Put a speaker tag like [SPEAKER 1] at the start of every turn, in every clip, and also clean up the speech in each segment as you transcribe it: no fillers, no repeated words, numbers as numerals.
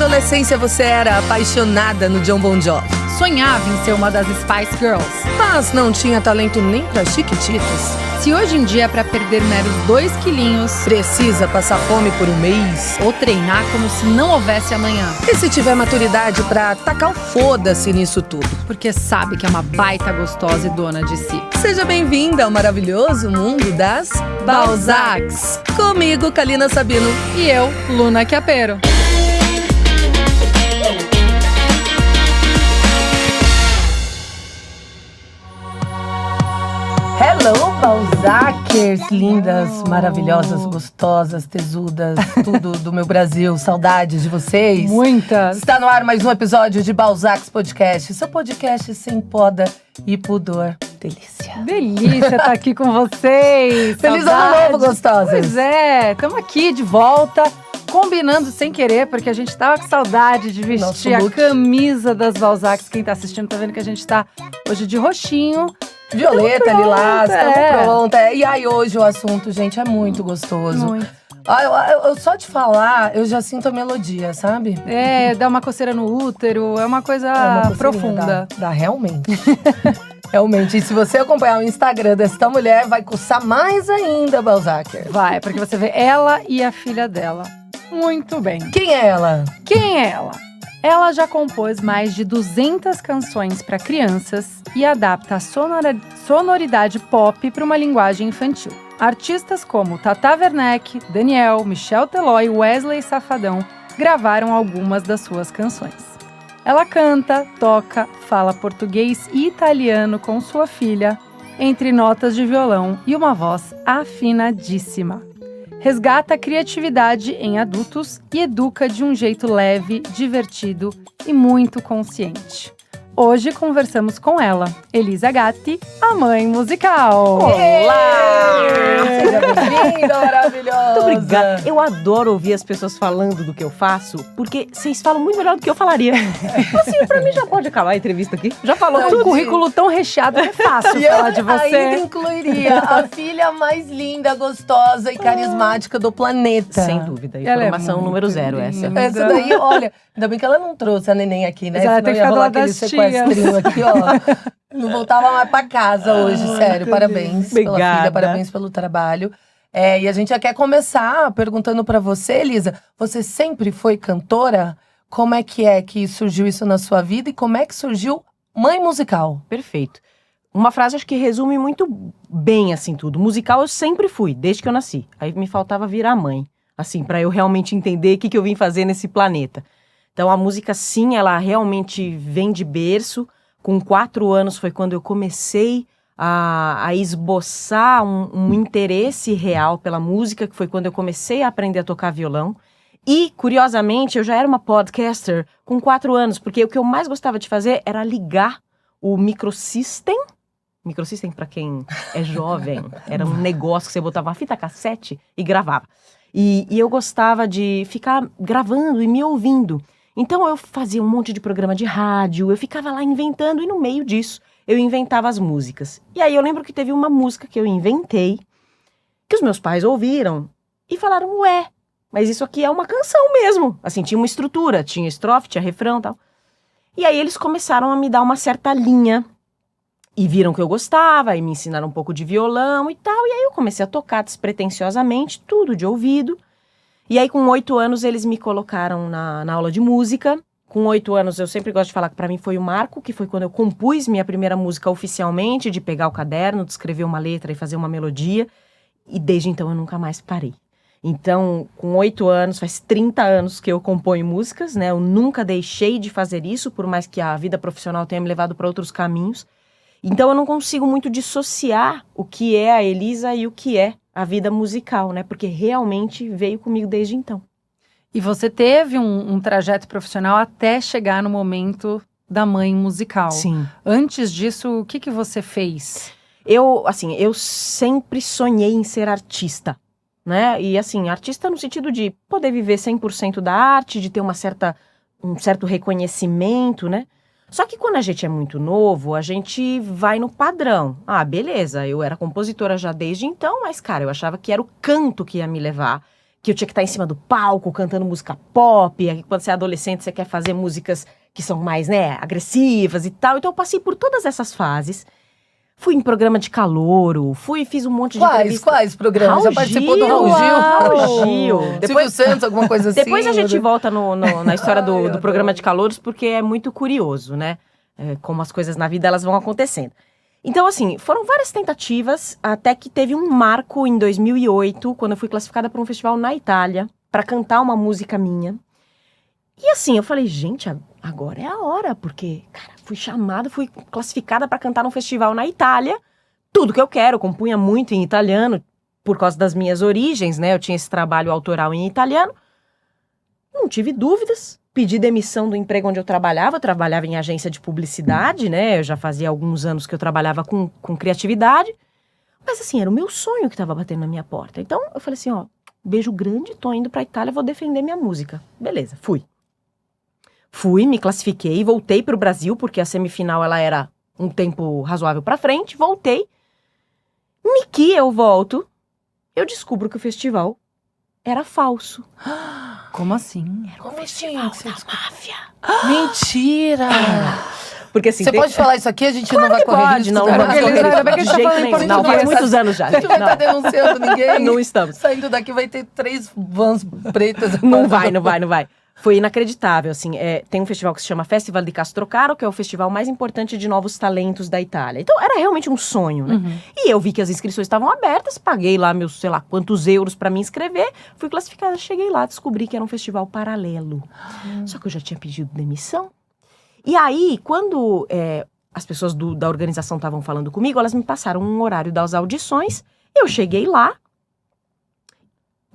[SPEAKER 1] adolescência você era apaixonada no Jon Bon Jovi,
[SPEAKER 2] Sonhava em ser uma das Spice Girls.
[SPEAKER 1] mas não tinha talento nem pra Chiquititas.
[SPEAKER 2] Se hoje em dia é pra perder meros 2 quilinhos
[SPEAKER 1] Precisa passar fome por um mês.
[SPEAKER 2] ou treinar como se não houvesse amanhã,
[SPEAKER 1] E se tiver maturidade pra tacar o foda-se nisso tudo?
[SPEAKER 2] porque sabe que é uma baita gostosa e dona de si.
[SPEAKER 1] Seja bem-vinda ao maravilhoso mundo das Balzacs. Comigo, Kalina Sabino.
[SPEAKER 2] E eu, Luna Chiapero.
[SPEAKER 1] Hello, Balzackers, lindas, maravilhosas, gostosas, tesudas, tudo do meu Brasil. Saudades de vocês.
[SPEAKER 2] Muitas.
[SPEAKER 1] Está no ar mais um episódio de Balzacs Podcast, seu podcast sem poda e pudor. Delícia.
[SPEAKER 2] Delícia estar aqui com vocês.
[SPEAKER 1] Feliz
[SPEAKER 2] Saudade.
[SPEAKER 1] ano novo, gostosas.
[SPEAKER 2] Pois é, estamos aqui de volta, combinando sem querer, porque a gente tava com saudade de vestir
[SPEAKER 1] Nosso
[SPEAKER 2] a
[SPEAKER 1] look.
[SPEAKER 2] camisa das Balzacs. Quem tá assistindo tá vendo que a gente tá hoje de roxinho.
[SPEAKER 1] Violeta,
[SPEAKER 2] Tamo
[SPEAKER 1] lilás,
[SPEAKER 2] pronta,
[SPEAKER 1] estamos pronta. E aí, hoje o assunto, gente, é muito gostoso.
[SPEAKER 2] Muito.
[SPEAKER 1] Eu só de falar, eu já sinto a melodia, sabe?
[SPEAKER 2] É, dá uma coceira no útero, é uma coisa
[SPEAKER 1] Coceirinha,
[SPEAKER 2] profunda.
[SPEAKER 1] Dá realmente. Realmente. E se você acompanhar o Instagram dessa mulher, vai coçar mais ainda, Balzac.
[SPEAKER 2] Vai, porque você vê ela e a filha dela. Muito bem.
[SPEAKER 1] Quem é ela?
[SPEAKER 2] Quem é ela? Ela já compôs mais de 200 canções para crianças e adapta a sonoridade pop para uma linguagem infantil. Artistas como Tata Werneck, Daniel, Michel Teló e Wesley Safadão gravaram algumas das suas canções. Ela canta, toca, fala português e italiano com sua filha, entre notas de violão e uma voz afinadíssima. Resgata a criatividade em adultos e educa de um jeito leve, divertido e muito consciente. Hoje conversamos com ela, Elisa Gatti, a mãe musical.
[SPEAKER 1] Olá! Seja bem-vinda, maravilhosa!
[SPEAKER 3] Muito obrigada. Eu adoro ouvir as pessoas falando do que eu faço, porque vocês falam muito melhor do que eu falaria. Assim, pra mim já pode acabar a entrevista aqui. Já falou
[SPEAKER 2] É um
[SPEAKER 3] tudo.
[SPEAKER 2] currículo tão recheado que é fácil
[SPEAKER 1] E eu
[SPEAKER 2] falar de você.
[SPEAKER 1] ainda incluiria a filha mais linda, gostosa e carismática do planeta.
[SPEAKER 3] Sem dúvida.
[SPEAKER 2] Ela é
[SPEAKER 3] Informação
[SPEAKER 2] muito
[SPEAKER 3] número 0 essa.
[SPEAKER 2] linda.
[SPEAKER 1] Essa daí, olha, ainda bem que ela não trouxe a neném aqui, né?
[SPEAKER 2] Mas ela
[SPEAKER 1] Senão
[SPEAKER 2] tem que
[SPEAKER 1] ia
[SPEAKER 2] ficar do
[SPEAKER 1] rolar
[SPEAKER 2] lado
[SPEAKER 1] aquele
[SPEAKER 2] das
[SPEAKER 1] sequestrinho aqui, ó. Não voltava mais pra casa hoje, sério. Parabéns pela
[SPEAKER 3] Obrigada.
[SPEAKER 1] filha, parabéns pelo trabalho. E a gente já quer começar perguntando pra você, Elisa. Você sempre foi cantora? Como é que surgiu isso na sua vida? E como é que surgiu Mãe Musical?
[SPEAKER 3] Perfeito. Uma frase acho que resume muito bem, assim, tudo. Musical eu sempre fui, desde que eu nasci. Aí me faltava virar mãe, assim, pra eu realmente entender o que eu vim fazer nesse planeta. Então a música, sim, ela realmente vem de berço. Com 4 anos foi quando eu comecei a esboçar um interesse real pela música, que foi quando eu comecei a aprender a tocar violão. E, curiosamente, eu já era uma podcaster com 4 anos, porque o que eu mais gostava de fazer era ligar o microsystem. Microsystem, para quem é jovem, era um negócio que você botava uma fita cassete e gravava. E eu gostava de ficar gravando e me ouvindo. Então eu fazia um monte de programa de rádio, eu ficava lá inventando e no meio disso eu inventava as músicas. E aí eu lembro que teve uma música que eu inventei, que os meus pais ouviram e falaram, ué, mas isso aqui é uma canção mesmo. Assim, tinha uma estrutura, tinha estrofe, tinha refrão e tal. E aí eles começaram a me dar uma certa linha e viram que eu gostava e me ensinaram um pouco de violão e tal. E aí eu comecei a tocar despretensiosamente, tudo de ouvido. E aí, com 8 anos, eles me colocaram na aula de música. Com 8 anos, eu sempre gosto de falar que pra mim foi o marco, que foi quando eu compus minha primeira música oficialmente, de pegar o caderno, de escrever uma letra e fazer uma melodia. E desde então, eu nunca mais parei. Então, com 8 anos, faz 30 anos que eu componho músicas, né? Eu nunca deixei de fazer isso, por mais que a vida profissional tenha me levado para outros caminhos. Então, eu não consigo muito dissociar o que é a Elisa e o que é a vida musical, né? Porque realmente veio comigo desde então.
[SPEAKER 2] E você teve um trajeto profissional até chegar no momento da mãe musical.
[SPEAKER 3] Sim.
[SPEAKER 2] Antes disso, o que você fez?
[SPEAKER 3] Eu sempre sonhei em ser artista, né? E assim, artista no sentido de poder viver 100% da arte, de ter um certo reconhecimento, né? Só que quando a gente é muito novo, a gente vai no padrão. Ah, beleza, eu era compositora já desde então, mas, cara, eu achava que era o canto que ia me levar, que eu tinha que estar em cima do palco, cantando música pop. Aí, quando você é adolescente, você quer fazer músicas que são mais, né, agressivas e tal. Então eu passei por todas essas fases. Fui em programa de calouro, fiz um monte de entrevista.
[SPEAKER 1] Quais programas? Já participou do Raul Gil?
[SPEAKER 3] Depois,
[SPEAKER 1] Silvio Santos, alguma coisa assim?
[SPEAKER 3] depois a gente volta na história do programa de calouros, porque é muito curioso, né? Como as coisas na vida, elas vão acontecendo. Então, assim, foram várias tentativas, até que teve um marco em 2008, quando eu fui classificada para um festival na Itália, para cantar uma música minha. E assim, eu falei, gente, agora é a hora, porque, cara, fui chamada, fui classificada para cantar num festival na Itália, tudo que eu quero, compunha muito em italiano, por causa das minhas origens, né? Eu tinha esse trabalho autoral em italiano, não tive dúvidas, pedi demissão do emprego onde eu trabalhava em agência de publicidade, né? Eu já fazia alguns anos que eu trabalhava com criatividade, mas assim, era o meu sonho que estava batendo na minha porta. Então, eu falei assim, ó, beijo grande, tô indo pra Itália, vou defender minha música. Beleza, fui. Fui, me classifiquei, voltei pro Brasil, porque a semifinal ela era um tempo razoável pra frente, voltei. Que eu volto, eu descubro que o festival era falso.
[SPEAKER 2] Como assim?
[SPEAKER 3] Era um festival da máfia.
[SPEAKER 1] Mentira!
[SPEAKER 3] Porque assim,
[SPEAKER 1] Você pode falar isso aqui? A gente não vai correr
[SPEAKER 3] pode,
[SPEAKER 1] risco,
[SPEAKER 3] não
[SPEAKER 1] cara.
[SPEAKER 3] vai
[SPEAKER 2] Porque
[SPEAKER 3] correr
[SPEAKER 2] eles-
[SPEAKER 3] risco,
[SPEAKER 2] ainda bem que a gente
[SPEAKER 3] de
[SPEAKER 2] tá
[SPEAKER 3] jeito
[SPEAKER 2] falando em
[SPEAKER 3] nenhum. Não,
[SPEAKER 2] português.
[SPEAKER 3] faz muitos anos já.
[SPEAKER 1] A gente não vai estar denunciando ninguém.
[SPEAKER 3] Não estamos.
[SPEAKER 1] Saindo daqui vai ter 3 vans pretas.
[SPEAKER 3] Não vai. Foi inacreditável, assim, tem um festival que se chama Festival di Castrocaro, que é o festival mais importante de novos talentos da Itália. Então, era realmente um sonho, né? E eu vi que as inscrições estavam abertas, paguei lá meus, sei lá, quantos euros pra me inscrever, fui classificada, cheguei lá, descobri que era um festival paralelo. Só que eu já tinha pedido demissão. E aí, quando as pessoas da organização estavam falando comigo, elas me passaram um horário das audições, eu cheguei lá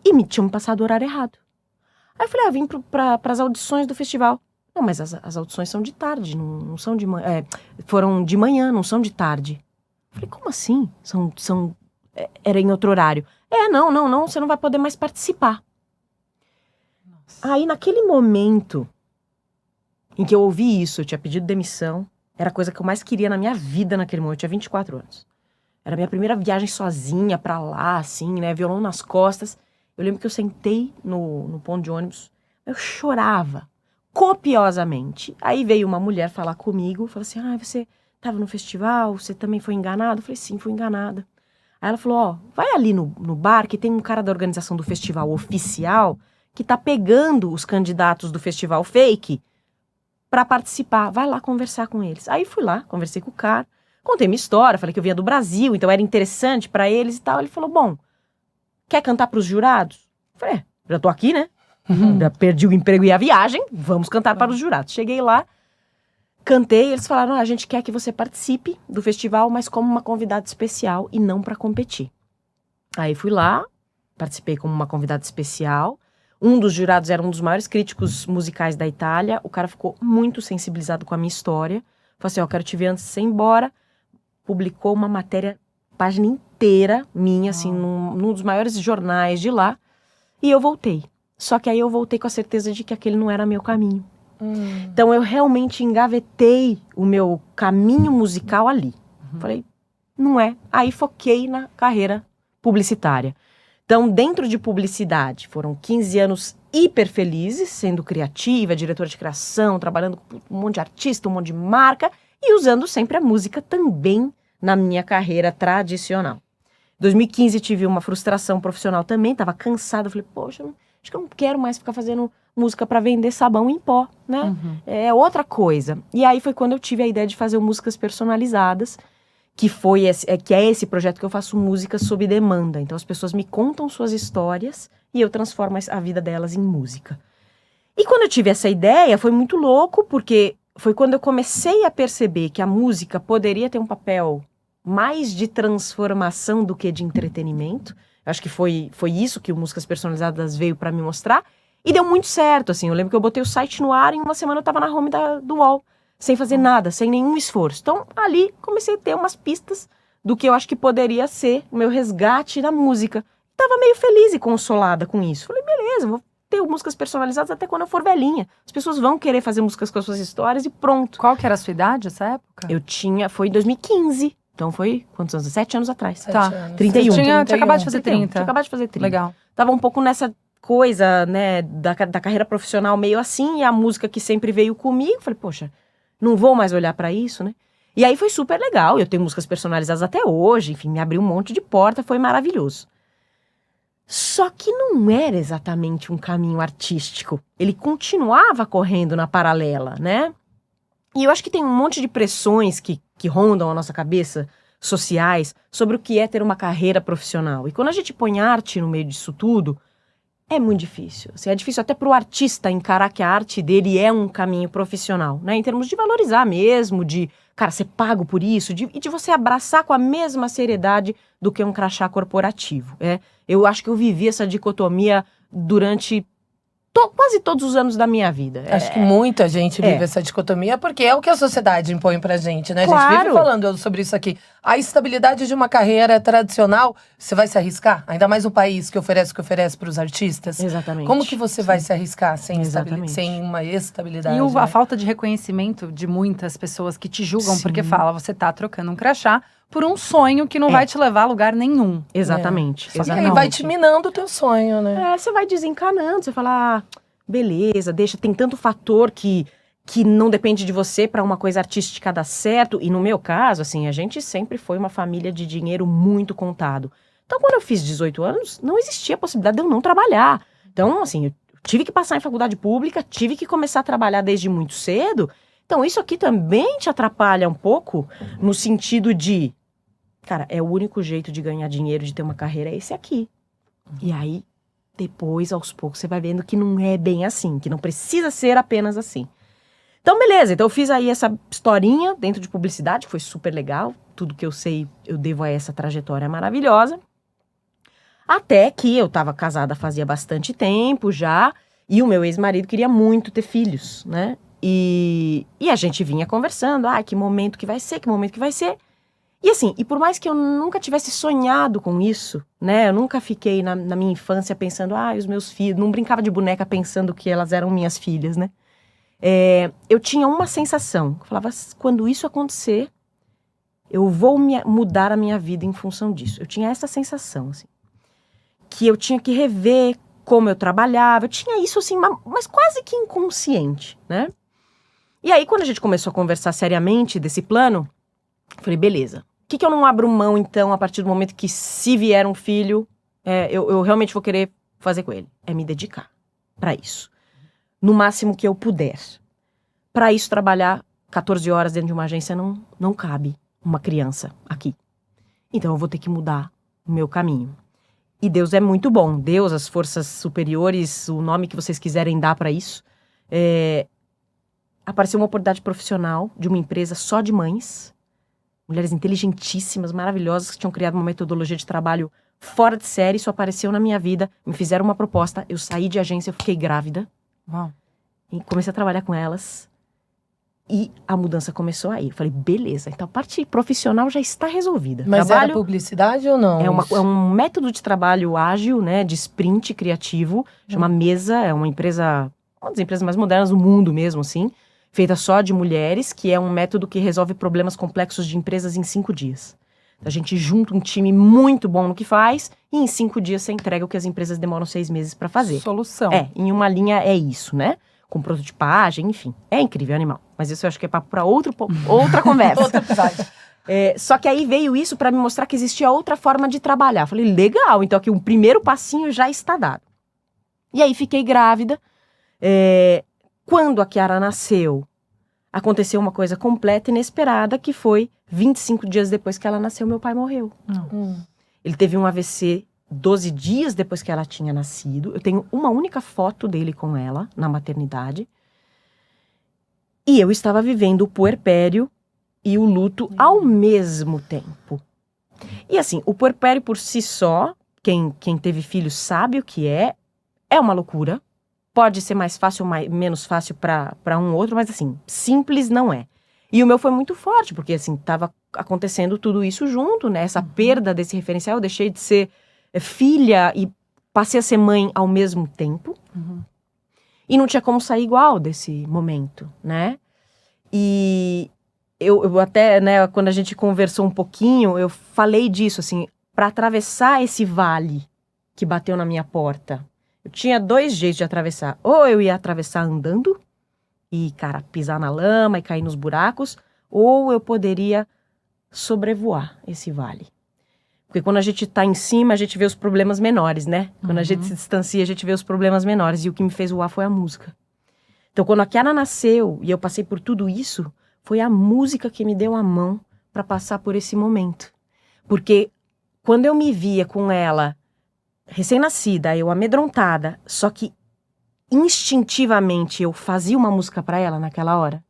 [SPEAKER 3] e tinham me passado o horário errado. Aí eu falei, vim para as audições do festival. Não, mas as audições são de tarde, não são de manhã. Foram de manhã, não são de tarde. Eu falei, como assim? Era em outro horário. Não, você não vai poder mais participar. Nossa. Aí, naquele momento em que eu ouvi isso, eu tinha pedido demissão, era a coisa que eu mais queria na minha vida naquele momento, eu tinha 24 anos. Era a minha primeira viagem sozinha pra lá, assim, né, violão nas costas. Eu lembro que eu sentei no ponto de ônibus, eu chorava copiosamente. Aí veio uma mulher falar comigo, falou assim, você estava no festival, você também foi enganado? Eu falei, sim, fui enganada. Aí ela falou, vai ali no bar que tem um cara da organização do festival oficial que tá pegando os candidatos do festival fake pra participar, vai lá conversar com eles. Aí fui lá, conversei com o cara, contei minha história, falei que eu vinha do Brasil, então era interessante pra eles e tal. Ele falou, bom, quer cantar pros jurados? Eu falei, já tô aqui, né? Já perdi o emprego e a viagem, vamos cantar para os jurados. Cheguei lá, cantei, eles falaram, a gente quer que você participe do festival, mas como uma convidada especial e não para competir. Aí fui lá, participei como uma convidada especial. Um dos jurados era um dos maiores críticos musicais da Itália. O cara ficou muito sensibilizado com a minha história. Falou assim, eu quero te ver antes de você ir embora. Publicou uma matéria, página inteira minha, assim, num dos maiores jornais de lá. E eu voltei. Só que aí eu voltei com a certeza de que aquele não era meu caminho. Então eu realmente engavetei o meu caminho musical ali. Falei, não é. Aí foquei na carreira publicitária. Então, dentro de publicidade, foram 15 anos hiper felizes, sendo criativa, diretora de criação, trabalhando com um monte de artista, um monte de marca e usando sempre a música também na minha carreira tradicional. Em 2015 tive uma frustração profissional também, estava cansada, falei, poxa, acho que eu não quero mais ficar fazendo música para vender sabão em pó, né? É outra coisa. E aí foi quando eu tive a ideia de fazer músicas personalizadas, que é esse projeto que eu faço música sob demanda. Então as pessoas me contam suas histórias e eu transformo a vida delas em música. E quando eu tive essa ideia, foi muito louco, porque foi quando eu comecei a perceber que a música poderia ter um papel mais de transformação do que de entretenimento. Eu acho que foi isso que o Músicas Personalizadas veio para me mostrar. E deu muito certo, assim. Eu lembro que eu botei o site no ar e em uma semana eu tava na home do UOL. Sem fazer nada, sem nenhum esforço. Então, ali, comecei a ter umas pistas do que eu acho que poderia ser o meu resgate na música. Tava meio feliz e consolada com isso. Falei, beleza, vou ter músicas personalizadas até quando eu for velhinha. As pessoas vão querer fazer músicas com as suas histórias e pronto.
[SPEAKER 2] Qual que era a sua idade nessa época?
[SPEAKER 3] Foi em 2015. Então foi, quantos anos? 7 anos atrás.
[SPEAKER 1] 7 anos.
[SPEAKER 3] 31.
[SPEAKER 2] Tinha acabado de fazer 30.
[SPEAKER 3] Tinha acabado de fazer 30.
[SPEAKER 2] Legal.
[SPEAKER 3] Tava um pouco nessa coisa, né, da carreira profissional meio assim, e a música que sempre veio comigo. Falei, poxa, não vou mais olhar pra isso, né? E aí foi super legal. Eu tenho músicas personalizadas até hoje, enfim, me abriu um monte de porta, foi maravilhoso. Só que não era exatamente um caminho artístico. Ele continuava correndo na paralela, né? E eu acho que tem um monte de pressões que rondam a nossa cabeça, sociais, sobre o que é ter uma carreira profissional. E quando a gente põe arte no meio disso tudo, é muito difícil. Assim, é difícil até para o artista encarar que a arte dele é um caminho profissional, né? Em termos de valorizar mesmo, de, cara, ser pago por isso, e de você abraçar com a mesma seriedade do que um crachá corporativo. Eu acho que eu vivi essa dicotomia durante quase todos os anos da minha vida.
[SPEAKER 1] Acho que muita gente vive essa dicotomia, porque é o que a sociedade impõe pra gente, né? A gente vive falando sobre isso aqui. A estabilidade de uma carreira tradicional, você vai se arriscar? Ainda mais um país que oferece o que oferece pros artistas.
[SPEAKER 3] Exatamente.
[SPEAKER 1] Como que você vai se arriscar sem uma
[SPEAKER 2] E
[SPEAKER 1] estabilidade?
[SPEAKER 2] a falta de reconhecimento de muitas pessoas que te julgam porque fala, você tá trocando um crachá por um sonho que não vai te levar a lugar nenhum.
[SPEAKER 3] Exatamente.
[SPEAKER 1] E aí vai te minando o teu sonho, né?
[SPEAKER 3] Você vai desencanando, você fala, beleza, deixa, tem tanto fator que não depende de você para uma coisa artística dar certo. E no meu caso, assim, a gente sempre foi uma família de dinheiro muito contado. Então, quando eu fiz 18 anos, não existia a possibilidade de eu não trabalhar. Então, assim, eu tive que passar em faculdade pública, tive que começar a trabalhar desde muito cedo. Então, isso aqui também te atrapalha um pouco no sentido de, cara, é o único jeito de ganhar dinheiro, de ter uma carreira, é esse aqui. E aí, depois, aos poucos, você vai vendo que não é bem assim, que não precisa ser apenas assim. Então, beleza. Então, eu fiz aí essa historinha dentro de publicidade, que foi super legal. Tudo que eu sei, eu devo a essa trajetória maravilhosa. Até que eu estava casada fazia bastante tempo já, e o meu ex-marido queria muito ter filhos, né? E a gente vinha conversando, que momento que vai ser, que momento que vai ser. E assim, e por mais que eu nunca tivesse sonhado com isso, né? Eu nunca fiquei na minha infância pensando, os meus filhos, não brincava de boneca pensando que elas eram minhas filhas, né? Eu tinha uma sensação, eu falava, quando isso acontecer, eu vou mudar a minha vida em função disso. Eu tinha essa sensação, assim, que eu tinha que rever como eu trabalhava, eu tinha isso assim, mas quase que inconsciente, né? E aí, quando a gente começou a conversar seriamente desse plano, eu falei, beleza, o que eu não abro mão, então, a partir do momento que, se vier um filho, eu realmente vou querer fazer com ele? É me dedicar para isso. No máximo que eu puder. Para isso, trabalhar 14 horas dentro de uma agência não cabe uma criança aqui. Então, eu vou ter que mudar o meu caminho. E Deus é muito bom. Deus, as forças superiores, o nome que vocês quiserem dar para isso. Apareceu uma oportunidade profissional de uma empresa só de mães. Mulheres inteligentíssimas, maravilhosas, que tinham criado uma metodologia de trabalho fora de série. Isso apareceu na minha vida. Me fizeram uma proposta. Eu saí de agência, eu fiquei grávida.
[SPEAKER 2] Uau.
[SPEAKER 3] E comecei a trabalhar com elas. E a mudança começou aí. Eu falei, beleza, então a parte profissional já está resolvida.
[SPEAKER 1] Mas era publicidade ou não?
[SPEAKER 3] É um método de trabalho ágil, né, de sprint criativo. Chama Mesa, é uma das empresas mais modernas do mundo mesmo, assim. Feita só de mulheres, que é um método que resolve problemas complexos de empresas em 5 dias. A gente junta um time muito bom no que faz e em 5 dias você entrega o que as empresas demoram 6 meses para fazer.
[SPEAKER 2] Solução.
[SPEAKER 3] Em uma linha é isso, né? Com prototipagem, enfim. É incrível, animal. Mas isso eu acho que é papo para outra conversa.
[SPEAKER 1] Outro episódio.
[SPEAKER 3] Só que aí veio isso para me mostrar que existia outra forma de trabalhar. Falei, legal, então aqui um primeiro passinho já está dado. E aí fiquei grávida. Quando a Chiara nasceu, aconteceu uma coisa completa inesperada, que foi 25 dias depois que ela nasceu, meu pai morreu. Ele teve um AVC 12 dias depois que ela tinha nascido. Eu tenho uma única foto dele com ela, na maternidade. E eu estava vivendo o puerpério e o luto ao mesmo tempo. E assim, o puerpério por si só, quem teve filhos sabe o que é uma loucura. Pode ser mais fácil ou menos fácil para um outro, mas assim, simples não é. E o meu foi muito forte, porque assim, estava acontecendo tudo isso junto, né? Essa perda desse referencial, eu deixei de ser filha e passei a ser mãe ao mesmo tempo. E não tinha como sair igual desse momento, né? E eu até, né, quando a gente conversou um pouquinho, eu falei disso, assim, para atravessar esse vale que bateu na minha porta, Eu tinha 2 jeitos de atravessar. Ou eu ia atravessar andando, e, cara, pisar na lama e cair nos buracos, ou eu poderia sobrevoar esse vale. Porque quando a gente tá em cima, a gente vê os problemas menores, né? Quando a gente se distancia, a gente vê os problemas menores. E o que me fez voar foi a música. Então, quando a Kiara nasceu e eu passei por tudo isso, foi a música que me deu a mão para passar por esse momento. Porque quando eu me via com ela, recém-nascida, eu amedrontada, só que instintivamente eu fazia uma música para ela naquela hora,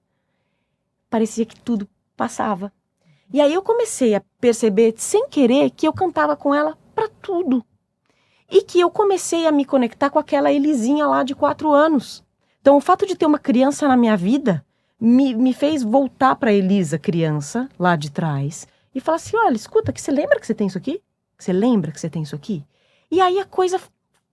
[SPEAKER 3] parecia que tudo passava. E aí eu comecei a perceber, sem querer, que eu cantava com ela para tudo. E que eu comecei a me conectar com aquela Elisinha lá de 4 anos. Então, o fato de ter uma criança na minha vida me fez voltar para Elisa, criança, lá de trás, e falar assim, olha, escuta, que você lembra que você tem isso aqui? Você lembra que você tem isso aqui? E aí a coisa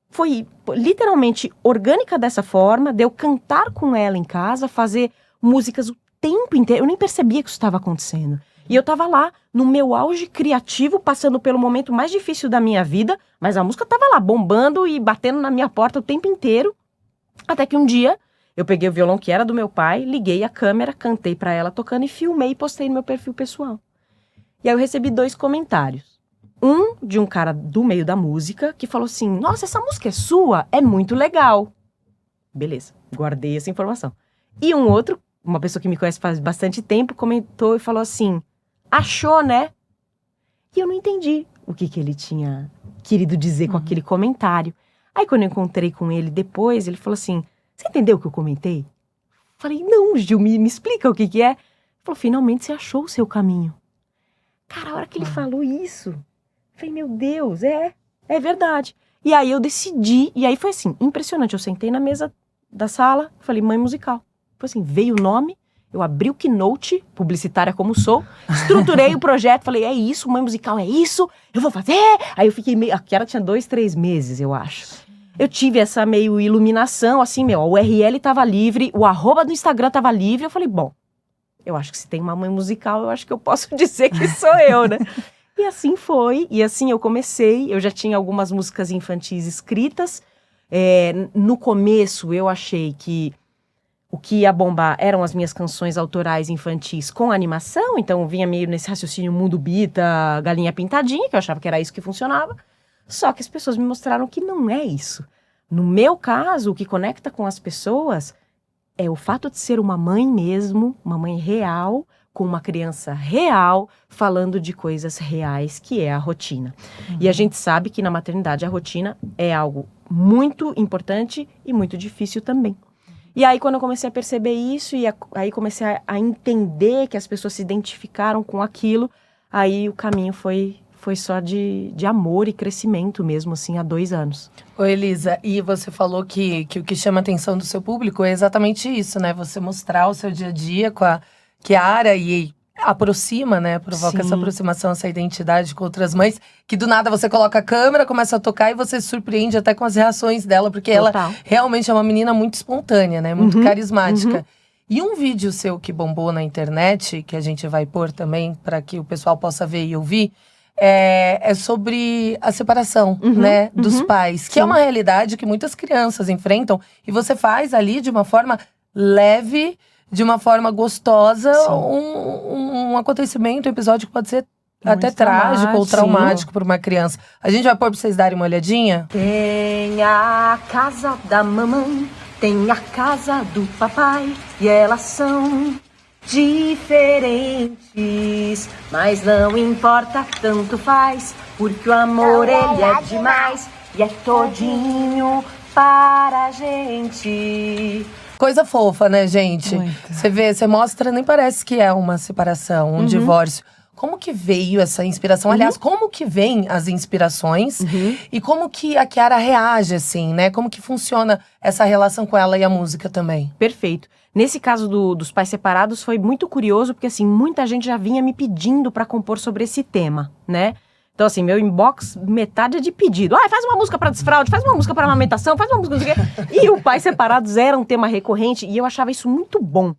[SPEAKER 3] foi literalmente orgânica dessa forma, de eu cantar com ela em casa, fazer músicas o tempo inteiro. Eu nem percebia que isso estava acontecendo. E eu tava lá, no meu auge criativo, passando pelo momento mais difícil da minha vida, mas a música tava lá, bombando e batendo na minha porta o tempo inteiro. Até que um dia, eu peguei o violão que era do meu pai, liguei a câmera, cantei pra ela tocando e filmei e postei no meu perfil pessoal. E aí eu recebi 2 comentários. Um de um cara do meio da música, que falou assim, nossa, essa música é sua? É muito legal. Beleza, guardei essa informação. E um outro, uma pessoa que me conhece faz bastante tempo, comentou e falou assim, achou, né? E eu não entendi o que ele tinha querido dizer com aquele comentário. Aí quando eu encontrei com ele depois, ele falou assim, você entendeu o que eu comentei? Falei, não, Gil, me explica o que é. Ele falou, finalmente você achou o seu caminho. Cara, a hora que ele falou isso, eu falei, meu Deus, é verdade. E aí eu decidi, e aí foi assim, impressionante, eu sentei na mesa da sala, falei, mãe musical. Foi assim, veio o nome, eu abri o Keynote, publicitária como sou, estruturei o projeto, falei, é isso, mãe musical, é isso, eu vou fazer. Aí eu fiquei meio, a Kiara tinha 2, 3 meses, eu acho. Eu tive essa meio iluminação, assim, meu, o URL tava livre, o @ do Instagram tava livre, eu falei, bom, eu acho que se tem uma mãe musical, eu acho que eu posso dizer que sou eu, né? E assim foi, e assim eu comecei, eu já tinha algumas músicas infantis escritas. No começo eu achei que o que ia bombar eram as minhas canções autorais infantis com animação, então vinha meio nesse raciocínio Mundo Bita, Galinha Pintadinha, que eu achava que era isso que funcionava. Só que as pessoas me mostraram que não é isso. No meu caso, o que conecta com as pessoas é o fato de ser uma mãe mesmo, uma mãe real, com uma criança real, falando de coisas reais, que é a rotina. E a gente sabe que na maternidade a rotina é algo muito importante e muito difícil também. E aí quando eu comecei a perceber isso, e aí comecei a entender que as pessoas se identificaram com aquilo, aí o caminho foi só de amor e crescimento mesmo, assim, há 2 anos.
[SPEAKER 1] Ô, Elisa, e você falou que o que chama a atenção do seu público é exatamente isso, né? Você mostrar o seu dia a dia com a Kiara e aproxima, né? Provoca essa aproximação, essa identidade com outras mães, que do nada você coloca a câmera, começa a tocar e você se surpreende até com as reações dela, porque ela realmente é uma menina muito espontânea, né? Muito carismática. E um vídeo seu que bombou na internet, que a gente vai pôr também, para que o pessoal possa ver e ouvir, é sobre a separação, né, dos pais, que é uma realidade que muitas crianças enfrentam, e você faz ali de uma forma leve, de uma forma gostosa, um acontecimento, um episódio que pode ser muito até trágico ou traumático para uma criança. A gente vai pôr pra vocês darem uma olhadinha?
[SPEAKER 3] Tem a casa da mamãe, tem a casa do papai, e elas são diferentes, mas não importa, tanto faz, porque o amor ele é demais e é todinho para a gente.
[SPEAKER 1] Coisa fofa, né, gente? Você vê, você mostra, nem parece que é uma separação, um divórcio. Como que veio essa inspiração? Aliás, como que vem as inspirações? E como que a Kiara reage, assim, né? Como que funciona essa relação com ela e a música também?
[SPEAKER 3] Perfeito. Nesse caso dos pais separados foi muito curioso, porque assim, muita gente já vinha me pedindo pra compor sobre esse tema, né? Então assim, meu inbox, metade é de pedido. Faz uma música pra desfraude, faz uma música pra amamentação, faz uma música... não sei o quê. E o pais separados era um tema recorrente, e eu achava isso muito bom.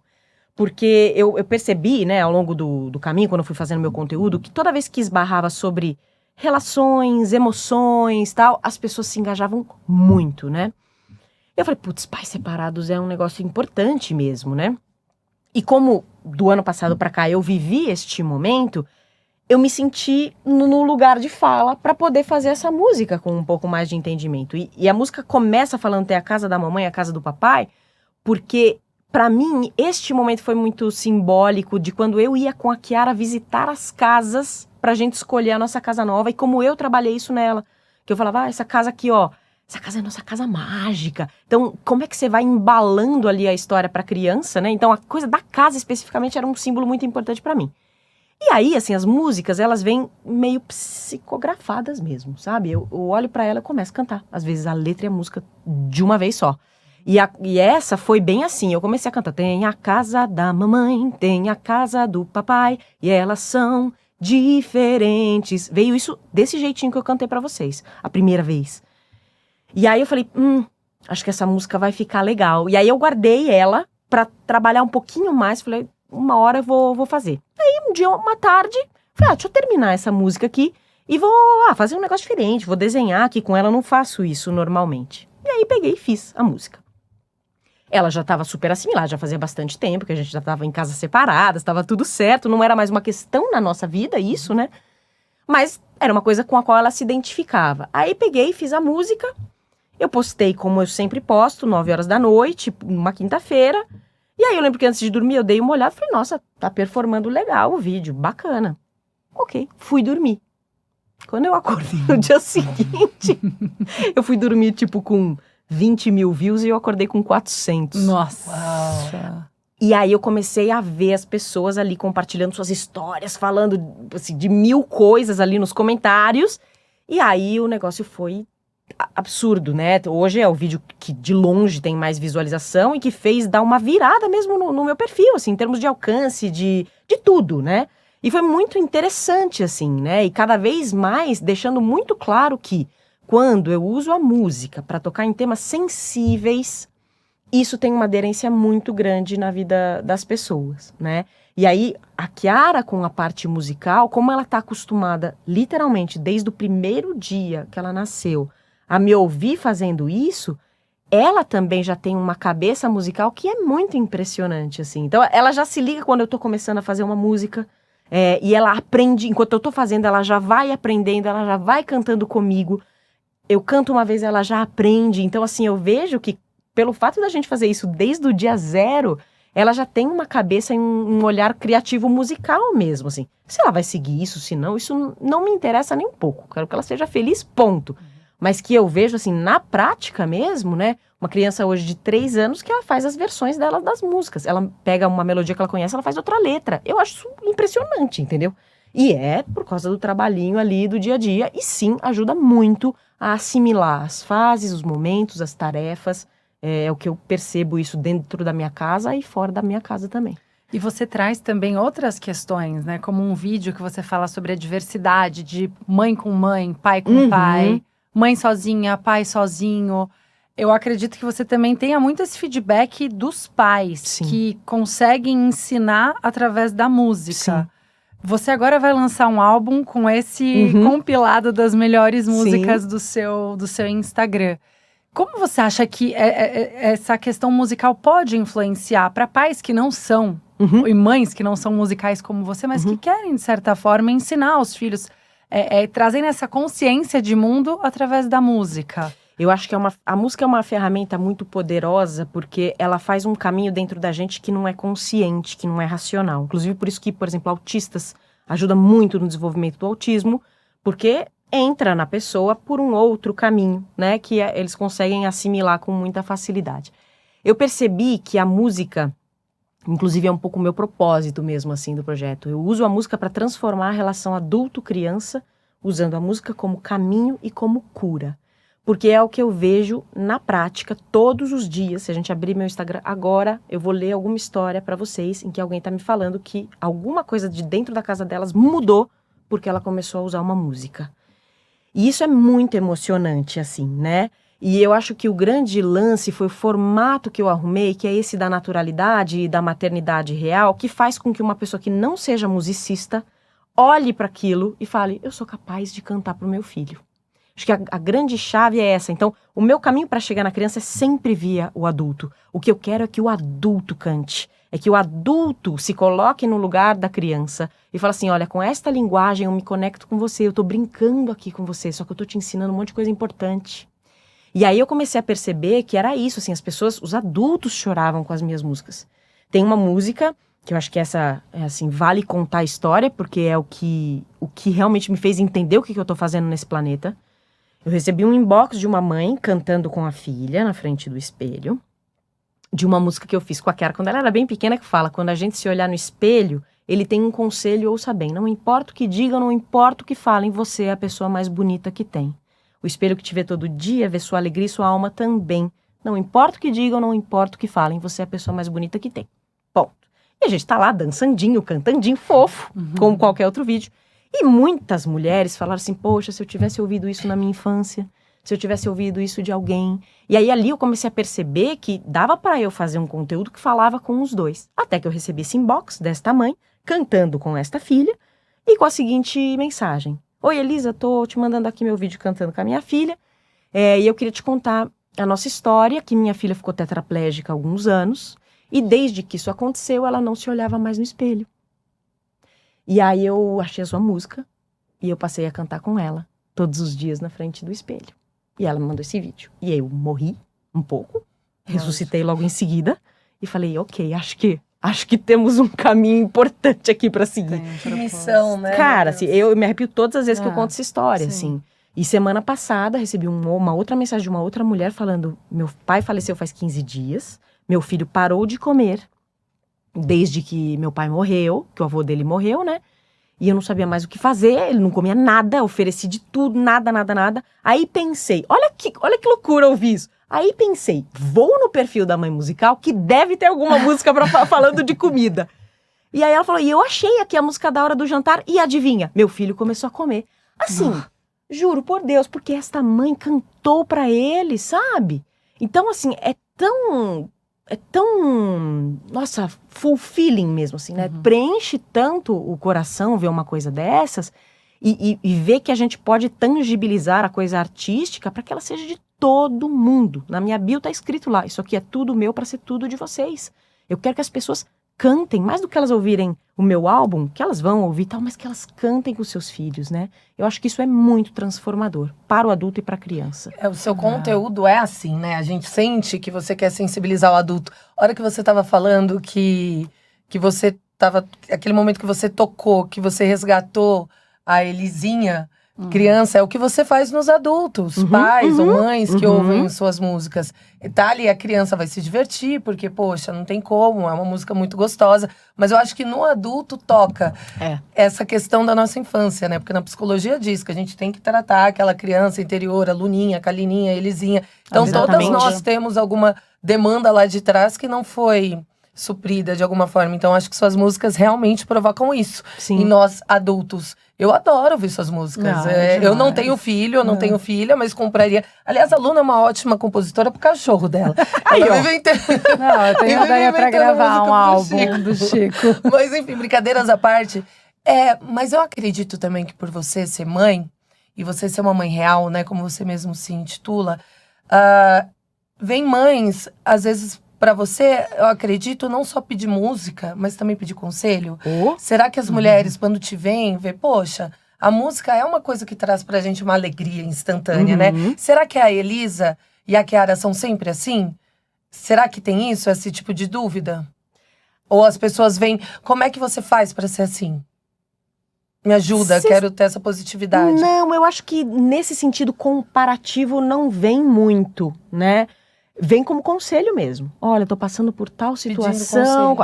[SPEAKER 3] Porque eu percebi, né, ao longo do caminho, quando eu fui fazendo meu conteúdo, que toda vez que esbarrava sobre relações, emoções, tal, as pessoas se engajavam muito, né? Eu falei, putz, pais separados é um negócio importante mesmo, né? E como do ano passado pra cá eu vivi este momento, eu me senti no lugar de fala pra poder fazer essa música com um pouco mais de entendimento. E a música começa falando tem a casa da mamãe, a casa do papai, porque pra mim este momento foi muito simbólico de quando eu ia com a Kiara visitar as casas pra gente escolher a nossa casa nova e como eu trabalhei isso nela. Que eu falava, essa casa aqui, ó, essa casa é a nossa casa mágica. Então, como é que você vai embalando ali a história pra criança, né? Então, a coisa da casa especificamente era um símbolo muito importante pra mim. E aí, assim, as músicas, elas vêm meio psicografadas mesmo, sabe? Eu olho pra ela e começo a cantar. Às vezes a letra e a música de uma vez só. E essa foi bem assim, eu comecei a cantar. Tem a casa da mamãe, tem a casa do papai, e elas são diferentes. Veio isso desse jeitinho que eu cantei pra vocês, a primeira vez. E aí eu falei, acho que essa música vai ficar legal. E aí eu guardei ela pra trabalhar um pouquinho mais, falei, uma hora eu vou fazer. Aí um dia, uma tarde, falei, deixa eu terminar essa música aqui e vou fazer um negócio diferente, vou desenhar aqui com ela, eu não faço isso normalmente. E aí peguei e fiz a música. Ela já estava super assimilada, já fazia bastante tempo que a gente já estava em casas separadas, estava tudo certo, não era mais uma questão na nossa vida isso, né? Mas era uma coisa com a qual ela se identificava. Aí peguei e fiz a música, eu postei como eu sempre posto, 9 horas da noite, uma quinta-feira. E aí eu lembro que antes de dormir eu dei uma olhada e falei, nossa, tá performando legal o vídeo, bacana. Ok, fui dormir. Quando eu acordei no dia seguinte, eu fui dormir tipo com 20 mil views e eu acordei com 400.
[SPEAKER 2] Nossa!
[SPEAKER 1] Uau.
[SPEAKER 3] E aí eu comecei a ver as pessoas ali compartilhando suas histórias, falando assim, de 1000 coisas ali nos comentários. E aí o negócio foi absurdo, né? Hoje é o vídeo que de longe tem mais visualização e que fez dar uma virada mesmo no meu perfil, assim, em termos de alcance, de tudo, né? E foi muito interessante, assim, né? E cada vez mais deixando muito claro que quando eu uso a música para tocar em temas sensíveis, isso tem uma aderência muito grande na vida das pessoas, né? E aí, a Kiara, com a parte musical, como ela tá acostumada, literalmente, desde o primeiro dia que ela nasceu, a me ouvir fazendo isso, ela também já tem uma cabeça musical que é muito impressionante, assim. Então, ela já se liga quando eu tô começando a fazer uma música, e ela aprende, enquanto eu tô fazendo, ela já vai aprendendo, ela já vai cantando comigo. Eu canto uma vez, ela já aprende. Então, assim, eu vejo que, pelo fato da gente fazer isso desde o dia zero, ela já tem uma cabeça e um olhar criativo musical mesmo, assim. Se ela vai seguir isso, se não, isso não me interessa nem um pouco. Quero que ela seja feliz, ponto. Mas que eu vejo, assim, na prática mesmo, né? Uma criança hoje de 3 anos que ela faz as versões dela das músicas. Ela pega uma melodia que ela conhece, ela faz outra letra. Eu acho isso impressionante, entendeu? E é por causa do trabalhinho ali do dia a dia. E sim, ajuda muito a assimilar as fases, os momentos, as tarefas. É o que eu percebo isso dentro da minha casa e fora da minha casa também.
[SPEAKER 2] E você traz também outras questões, né? Como um vídeo que você fala sobre a diversidade de mãe com mãe, pai com pai, mãe sozinha, pai sozinho. Eu acredito que você também tenha muito esse feedback dos pais,
[SPEAKER 3] Sim.
[SPEAKER 2] que conseguem ensinar através da música.
[SPEAKER 3] Sim.
[SPEAKER 2] Você agora vai lançar um álbum com esse compilado das melhores músicas do seu Instagram. Como você acha que essa questão musical pode influenciar para pais que não são, e mães que não são musicais como você, mas que querem, de certa forma, ensinar aos filhos, trazendo essa consciência de mundo através da música?
[SPEAKER 3] Eu acho que a música é uma ferramenta muito poderosa porque ela faz um caminho dentro da gente que não é consciente, que não é racional. Inclusive por isso que, por exemplo, autistas ajuda muito no desenvolvimento do autismo, porque entra na pessoa por um outro caminho, né, que eles conseguem assimilar com muita facilidade. Eu percebi que a música, inclusive é um pouco o meu propósito mesmo, assim, do projeto. Eu uso a música para transformar a relação adulto-criança, usando a música como caminho e como cura. Porque é o que eu vejo na prática todos os dias. Se a gente abrir meu Instagram agora, eu vou ler alguma história para vocês em que alguém tá me falando que alguma coisa de dentro da casa delas mudou porque ela começou a usar uma música. E isso é muito emocionante, assim, né? E eu acho que o grande lance foi o formato que eu arrumei, que é esse da naturalidade e da maternidade real, que faz com que uma pessoa que não seja musicista olhe para aquilo e fale, eu sou capaz de cantar pro meu filho. Acho que a grande chave é essa. Então, o meu caminho para chegar na criança é sempre via o adulto. O que eu quero é que o adulto cante. É que o adulto se coloque no lugar da criança e fale assim, olha, com esta linguagem eu me conecto com você, eu tô brincando aqui com você, só que eu tô te ensinando um monte de coisa importante. E aí eu comecei a perceber que era isso, assim, as pessoas, os adultos choravam com as minhas músicas. Tem uma música, que eu acho que essa, assim, vale contar a história, porque é o que realmente me fez entender o que eu tô fazendo nesse planeta. Eu recebi um inbox de uma mãe cantando com a filha na frente do espelho, de uma música que eu fiz com a Kiara quando ela era bem pequena, que fala, quando a gente se olhar no espelho, ele tem um conselho, ouça bem, não importa o que digam, não importa o que falem, você é a pessoa mais bonita que tem. O espelho que te vê todo dia, vê sua alegria e sua alma também. Não importa o que digam, não importa o que falem, você é a pessoa mais bonita que tem. Ponto. E a gente tá lá dançandinho, cantandinho, fofo, como qualquer outro vídeo. E muitas mulheres falaram assim, poxa, se eu tivesse ouvido isso na minha infância, se eu tivesse ouvido isso de alguém. E aí ali eu comecei a perceber que dava para eu fazer um conteúdo que falava com os dois. Até que eu recebi esse inbox desta mãe, cantando com esta filha, e com a seguinte mensagem. Oi, Elisa, tô te mandando aqui meu vídeo cantando com a minha filha, e eu queria te contar a nossa história, que minha filha ficou tetraplégica há alguns anos, e desde que isso aconteceu, ela não se olhava mais no espelho. E aí eu achei a sua música, e eu passei a cantar com ela, todos os dias na frente do espelho. E ela me mandou esse vídeo. E aí eu morri um pouco, ressuscitei logo em seguida, e falei, ok, acho que temos um caminho importante aqui pra seguir.
[SPEAKER 1] Que missão, né?
[SPEAKER 3] Cara, assim, eu me arrepio todas as vezes que eu conto essa história,
[SPEAKER 2] sim.
[SPEAKER 3] assim. E semana passada, recebi uma outra mensagem de uma outra mulher falando, meu pai faleceu faz 15 dias, meu filho parou de comer, desde que meu pai morreu, que o avô dele morreu, né? E eu não sabia mais o que fazer, ele não comia nada, ofereci de tudo, nada. Aí pensei, olha que loucura ouvir isso. Aí pensei, vou no perfil da Mãe Musical, que deve ter alguma música falando de comida. E aí ela falou, e eu achei aqui a música da hora do jantar, e adivinha, meu filho começou a comer. Assim, juro por Deus, porque esta mãe cantou pra ele, sabe? Então, assim, é tão, nossa, fulfilling mesmo, assim, né? Preenche tanto o coração ver uma coisa dessas e ver que a gente pode tangibilizar a coisa artística para que ela seja de todo mundo. Na minha bio tá escrito lá, isso aqui é tudo meu para ser tudo de vocês. Eu quero que as pessoas cantem, mais do que elas ouvirem o meu álbum, que elas vão ouvir tal, mas que elas cantem com seus filhos, né? Eu acho que isso é muito transformador para o adulto e para a criança.
[SPEAKER 1] O seu conteúdo é assim, né? A gente sente que você quer sensibilizar o adulto. A hora que você tava falando que você tava... Aquele momento que você tocou, que você resgatou a Elisinha, criança, é o que você faz nos adultos. Pais ou mães que ouvem suas músicas. E tá ali, a criança vai se divertir, porque, poxa, não tem como, é uma música muito gostosa. Mas eu acho que no adulto toca essa questão da nossa infância, né? Porque na psicologia diz que a gente tem que tratar aquela criança interior, a Luninha, a Kalininha, a Elisinha. Então todas nós temos alguma demanda lá de trás que não foi suprida de alguma forma. Então acho que suas músicas realmente provocam isso.
[SPEAKER 3] Sim.
[SPEAKER 1] Em nós adultos. Eu adoro ouvir suas músicas. Eu não tenho filho, eu não tenho filha, mas compraria. Aliás, a Luna é uma ótima compositora pro cachorro dela. Ela vive
[SPEAKER 2] Não, eu tenho ideia pra gravar um álbum do Chico.
[SPEAKER 1] Mas enfim, brincadeiras à parte. Mas eu acredito também que por você ser mãe, e você ser uma mãe real, né, como você mesmo se intitula, vem mães, às vezes, pra você, eu acredito, não só pedir música, mas também pedir conselho. Será que as mulheres, quando te veem, vê, poxa, a música é uma coisa que traz pra gente uma alegria instantânea, né? Será que a Elisa e a Kiara são sempre assim? Será que tem isso, esse tipo de dúvida? Ou as pessoas veem, como é que você faz pra ser assim? Me ajuda, quero ter essa positividade.
[SPEAKER 3] Não, eu acho que nesse sentido comparativo não vem muito, né? Vem como conselho mesmo. Olha, tô passando por tal situação.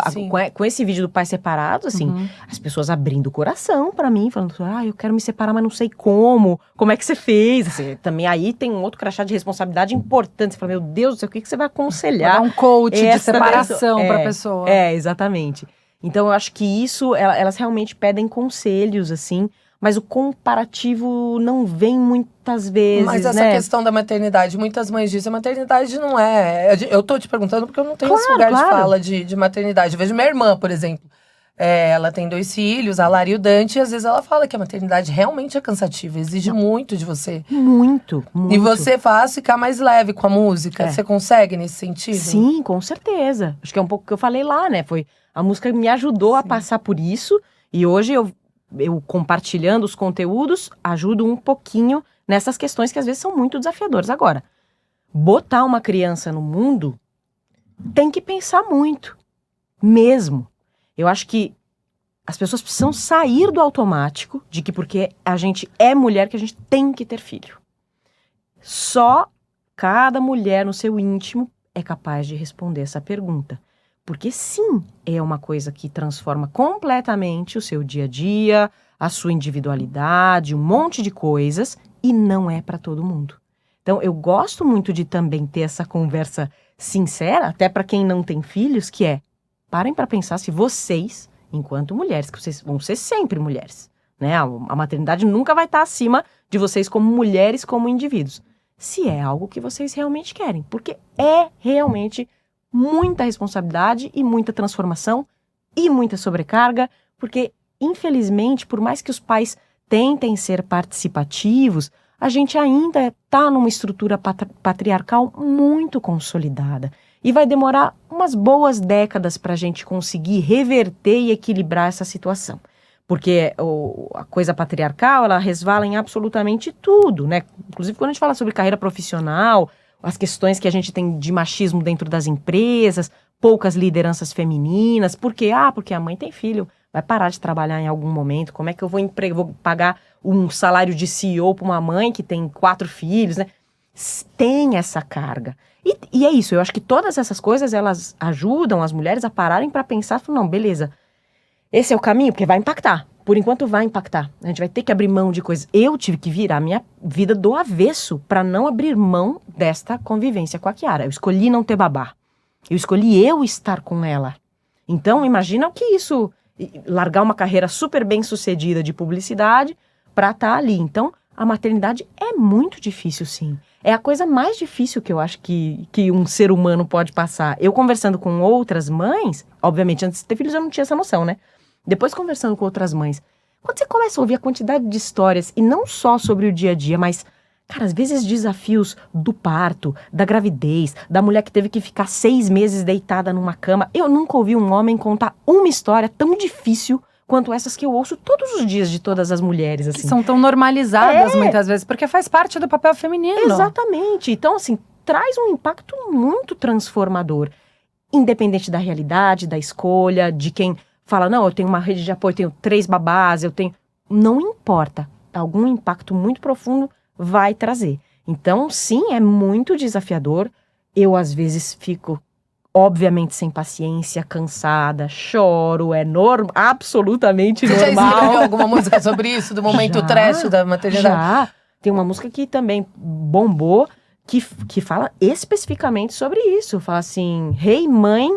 [SPEAKER 3] Com esse vídeo do pai separado, assim, as pessoas abrindo o coração pra mim, falando, eu quero me separar, mas não sei como. Como é que você fez? Assim, também aí tem um outro crachá de responsabilidade importante. Você fala, meu Deus do céu, o que você vai aconselhar?
[SPEAKER 2] Dar um coach de separação pra pessoa.
[SPEAKER 3] Exatamente. Então eu acho que isso, elas realmente pedem conselhos, assim, mas o comparativo não vem muitas vezes,
[SPEAKER 1] Mas essa questão da maternidade, muitas mães dizem, a maternidade não é... Eu tô te perguntando porque eu não tenho esse lugar de fala de maternidade. Eu vejo minha irmã, por exemplo. ela tem 2 filhos, a Lara e o Dante, e às vezes ela fala que a maternidade realmente é cansativa, exige muito de você.
[SPEAKER 3] Muito, muito.
[SPEAKER 1] E você faz ficar mais leve com a música.
[SPEAKER 3] É.
[SPEAKER 1] Você consegue nesse sentido?
[SPEAKER 3] Sim, com certeza. Acho que é um pouco o que eu falei lá, né? A música me ajudou a passar por isso. E hoje eu compartilhando os conteúdos, ajudo um pouquinho nessas questões que às vezes são muito desafiadoras. Agora, botar uma criança no mundo tem que pensar muito. Mesmo. Eu acho que as pessoas precisam sair do automático de que porque a gente é mulher que a gente tem que ter filho. Só cada mulher no seu íntimo é capaz de responder essa pergunta. Porque sim, é uma coisa que transforma completamente o seu dia a dia, a sua individualidade, um monte de coisas, e não é para todo mundo. Então eu gosto muito de também ter essa conversa sincera, até para quem não tem filhos, que é, parem para pensar se vocês, enquanto mulheres, que vocês vão ser sempre mulheres, né? A maternidade nunca vai estar acima de vocês como mulheres, como indivíduos. Se é algo que vocês realmente querem, porque é realmente muita responsabilidade e muita transformação e muita sobrecarga, porque, infelizmente, por mais que os pais tentem ser participativos, a gente ainda está numa estrutura patriarcal muito consolidada. E vai demorar umas boas décadas para a gente conseguir reverter e equilibrar essa situação. Porque a coisa patriarcal, ela resvala em absolutamente tudo, né? Inclusive, quando a gente fala sobre carreira profissional, as questões que a gente tem de machismo dentro das empresas, poucas lideranças femininas. Por quê? Porque a mãe tem filho, vai parar de trabalhar em algum momento. Como é que eu vou pagar um salário de CEO para uma mãe que tem 4 filhos, né? Tem essa carga. E é isso, eu acho que todas essas coisas, elas ajudam as mulheres a pararem para pensar, não, beleza, esse é o caminho, porque vai impactar. Por enquanto vai impactar. A gente vai ter que abrir mão de coisas. Eu tive que virar minha vida do avesso para não abrir mão desta convivência com a Kiara. Eu escolhi não ter babá. Eu escolhi eu estar com ela. Então, imagina o que isso... Largar uma carreira super bem sucedida de publicidade para estar ali. Então, a maternidade é muito difícil, sim. É a coisa mais difícil que eu acho que um ser humano pode passar. Eu conversando com outras mães, obviamente, antes de ter filhos eu não tinha essa noção, né? Depois conversando com outras mães, quando você começa a ouvir a quantidade de histórias, e não só sobre o dia a dia, mas, cara, às vezes desafios do parto, da gravidez, da mulher que teve que ficar 6 meses deitada numa cama. Eu nunca ouvi um homem contar uma história tão difícil quanto essas que eu ouço todos os dias de todas as mulheres, assim.
[SPEAKER 2] Que são tão normalizadas muitas vezes, porque faz parte do papel feminino.
[SPEAKER 3] Exatamente. Então, assim, traz um impacto muito transformador. Independente da realidade, da escolha, de quem fala, não, eu tenho uma rede de apoio, eu tenho 3 babás, eu tenho... Não importa. Algum impacto muito profundo vai trazer. Então, sim, é muito desafiador. Eu, às vezes, fico... obviamente sem paciência, cansada, choro, absolutamente
[SPEAKER 1] Você
[SPEAKER 3] normal.
[SPEAKER 1] já escreveu alguma música sobre isso, do momento trash da maternidade?
[SPEAKER 3] Já. Tem uma música que também bombou, que fala especificamente sobre isso. Fala assim, Hey, mãe,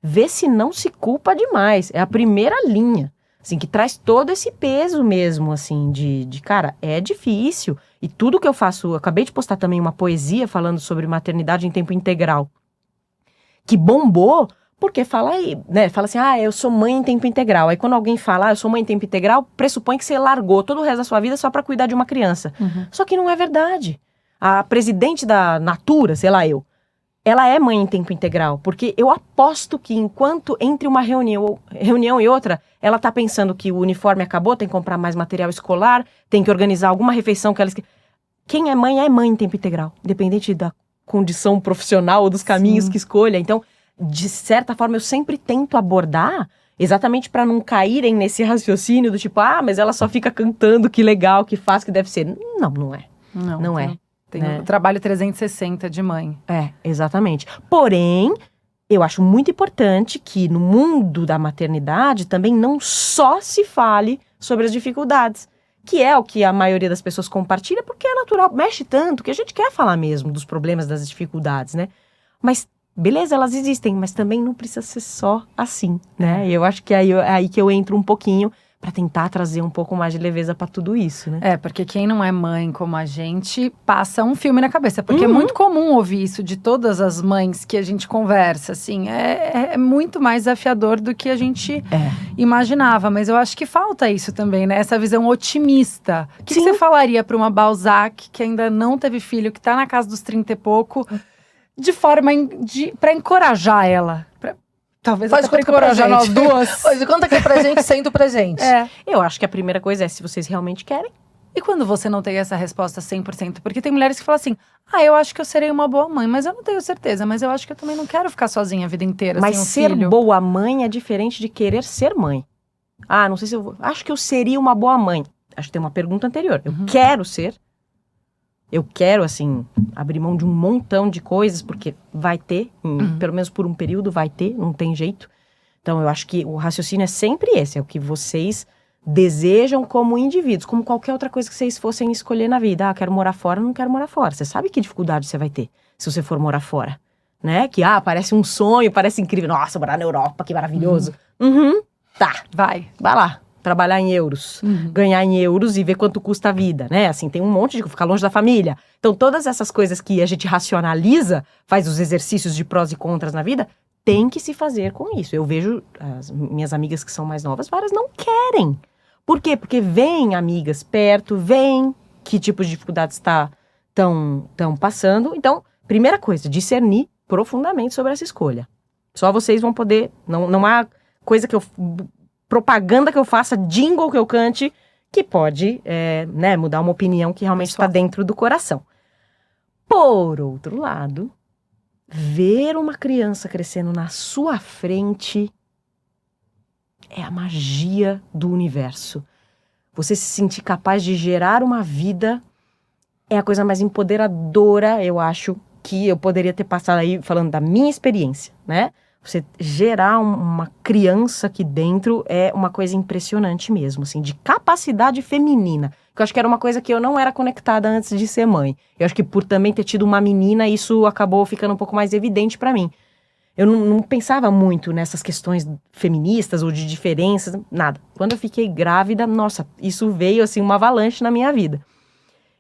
[SPEAKER 3] vê se não se culpa demais. É a primeira linha, assim, que traz todo esse peso mesmo, assim, de cara, é difícil. E tudo que eu faço, eu acabei de postar também uma poesia falando sobre maternidade em tempo integral, que bombou, porque fala aí, né? Fala assim, eu sou mãe em tempo integral. Aí quando alguém fala, eu sou mãe em tempo integral, pressupõe que você largou todo o resto da sua vida só pra cuidar de uma criança.
[SPEAKER 2] Uhum.
[SPEAKER 3] Só que não é verdade. A presidente da Natura, sei lá ela é mãe em tempo integral, porque eu aposto que enquanto entre uma reunião e outra, ela tá pensando que o uniforme acabou, tem que comprar mais material escolar, tem que organizar alguma refeição que ela... Quem é mãe em tempo integral, independente da condição profissional ou dos caminhos que escolha. Então, de certa forma, eu sempre tento abordar exatamente para não caírem nesse raciocínio do tipo, mas ela só fica cantando, que legal, que faz, que deve ser. Não é. Não é.
[SPEAKER 2] Tem
[SPEAKER 3] né?
[SPEAKER 2] o trabalho 360 de mãe.
[SPEAKER 3] É, exatamente. Porém, eu acho muito importante que no mundo da maternidade também não só se fale sobre as dificuldades, que é o que a maioria das pessoas compartilha, porque é natural, mexe tanto, que a gente quer falar mesmo dos problemas, das dificuldades, né? Mas, beleza, elas existem, mas também não precisa ser só assim, né? E eu acho que é aí que eu entro um pouquinho para tentar trazer um pouco mais de leveza para tudo isso, né?
[SPEAKER 2] Porque quem não é mãe como a gente, passa um filme na cabeça. Porque é muito comum ouvir isso de todas as mães que a gente conversa, assim. É muito mais desafiador do que a gente imaginava. Mas eu acho que falta isso também, né? Essa visão otimista. O que você falaria para uma Balzac que ainda não teve filho, que tá na casa dos 30 e pouco, de forma para encorajar ela? Talvez
[SPEAKER 1] Faz
[SPEAKER 2] até pra
[SPEAKER 1] conta pra
[SPEAKER 2] encorajar nós
[SPEAKER 1] gente.
[SPEAKER 2] duas.
[SPEAKER 1] Hoje conta aqui pra gente, sendo pra gente.
[SPEAKER 3] Eu acho que a primeira coisa é se vocês realmente querem.
[SPEAKER 2] E quando você não tem essa resposta 100%? Porque tem mulheres que falam assim, eu acho que eu serei uma boa mãe, mas eu não tenho certeza. Mas eu acho que eu também não quero ficar sozinha a vida inteira
[SPEAKER 3] Mas
[SPEAKER 2] sem um
[SPEAKER 3] ser
[SPEAKER 2] filho.
[SPEAKER 3] boa mãe é diferente de querer ser mãe. Não sei se eu vou... Acho que eu seria uma boa mãe. Acho que tem uma pergunta anterior. Eu quero ser. Eu quero, assim, abrir mão de um montão de coisas, porque vai ter, pelo menos por um período vai ter, não tem jeito. Então, eu acho que o raciocínio é sempre esse, é o que vocês desejam como indivíduos, como qualquer outra coisa que vocês fossem escolher na vida. Quero morar fora, não quero morar fora. Você sabe que dificuldade você vai ter se você for morar fora, né? Que, parece um sonho, parece incrível. Nossa, morar na Europa, que maravilhoso. Tá.
[SPEAKER 2] Vai
[SPEAKER 3] lá. Trabalhar em euros, ganhar em euros e ver quanto custa a vida, né? Assim, tem um monte de... ficar longe da família. Então, todas essas coisas que a gente racionaliza, faz os exercícios de prós e contras na vida, tem que se fazer com isso. Eu vejo as minhas amigas que são mais novas, várias não querem. Por quê? Porque vêm amigas perto, vêm que tipo de dificuldades estão passando. Então, primeira coisa, discernir profundamente sobre essa escolha. Só vocês vão poder... Não há coisa que eu... propaganda que eu faça, jingle que eu cante, que pode mudar uma opinião que realmente está dentro do coração. Por outro lado, ver uma criança crescendo na sua frente é a magia do universo. Você se sentir capaz de gerar uma vida é a coisa mais empoderadora, eu acho, que eu poderia ter passado aí falando da minha experiência, né? Você gerar uma criança aqui dentro é uma coisa impressionante mesmo, assim, de capacidade feminina. Que eu acho que era uma coisa que eu não era conectada antes de ser mãe. Eu acho que por também ter tido uma menina, isso acabou ficando um pouco mais evidente pra mim. Eu não pensava muito nessas questões feministas ou de diferenças, nada. Quando eu fiquei grávida, nossa, isso veio, assim, uma avalanche na minha vida.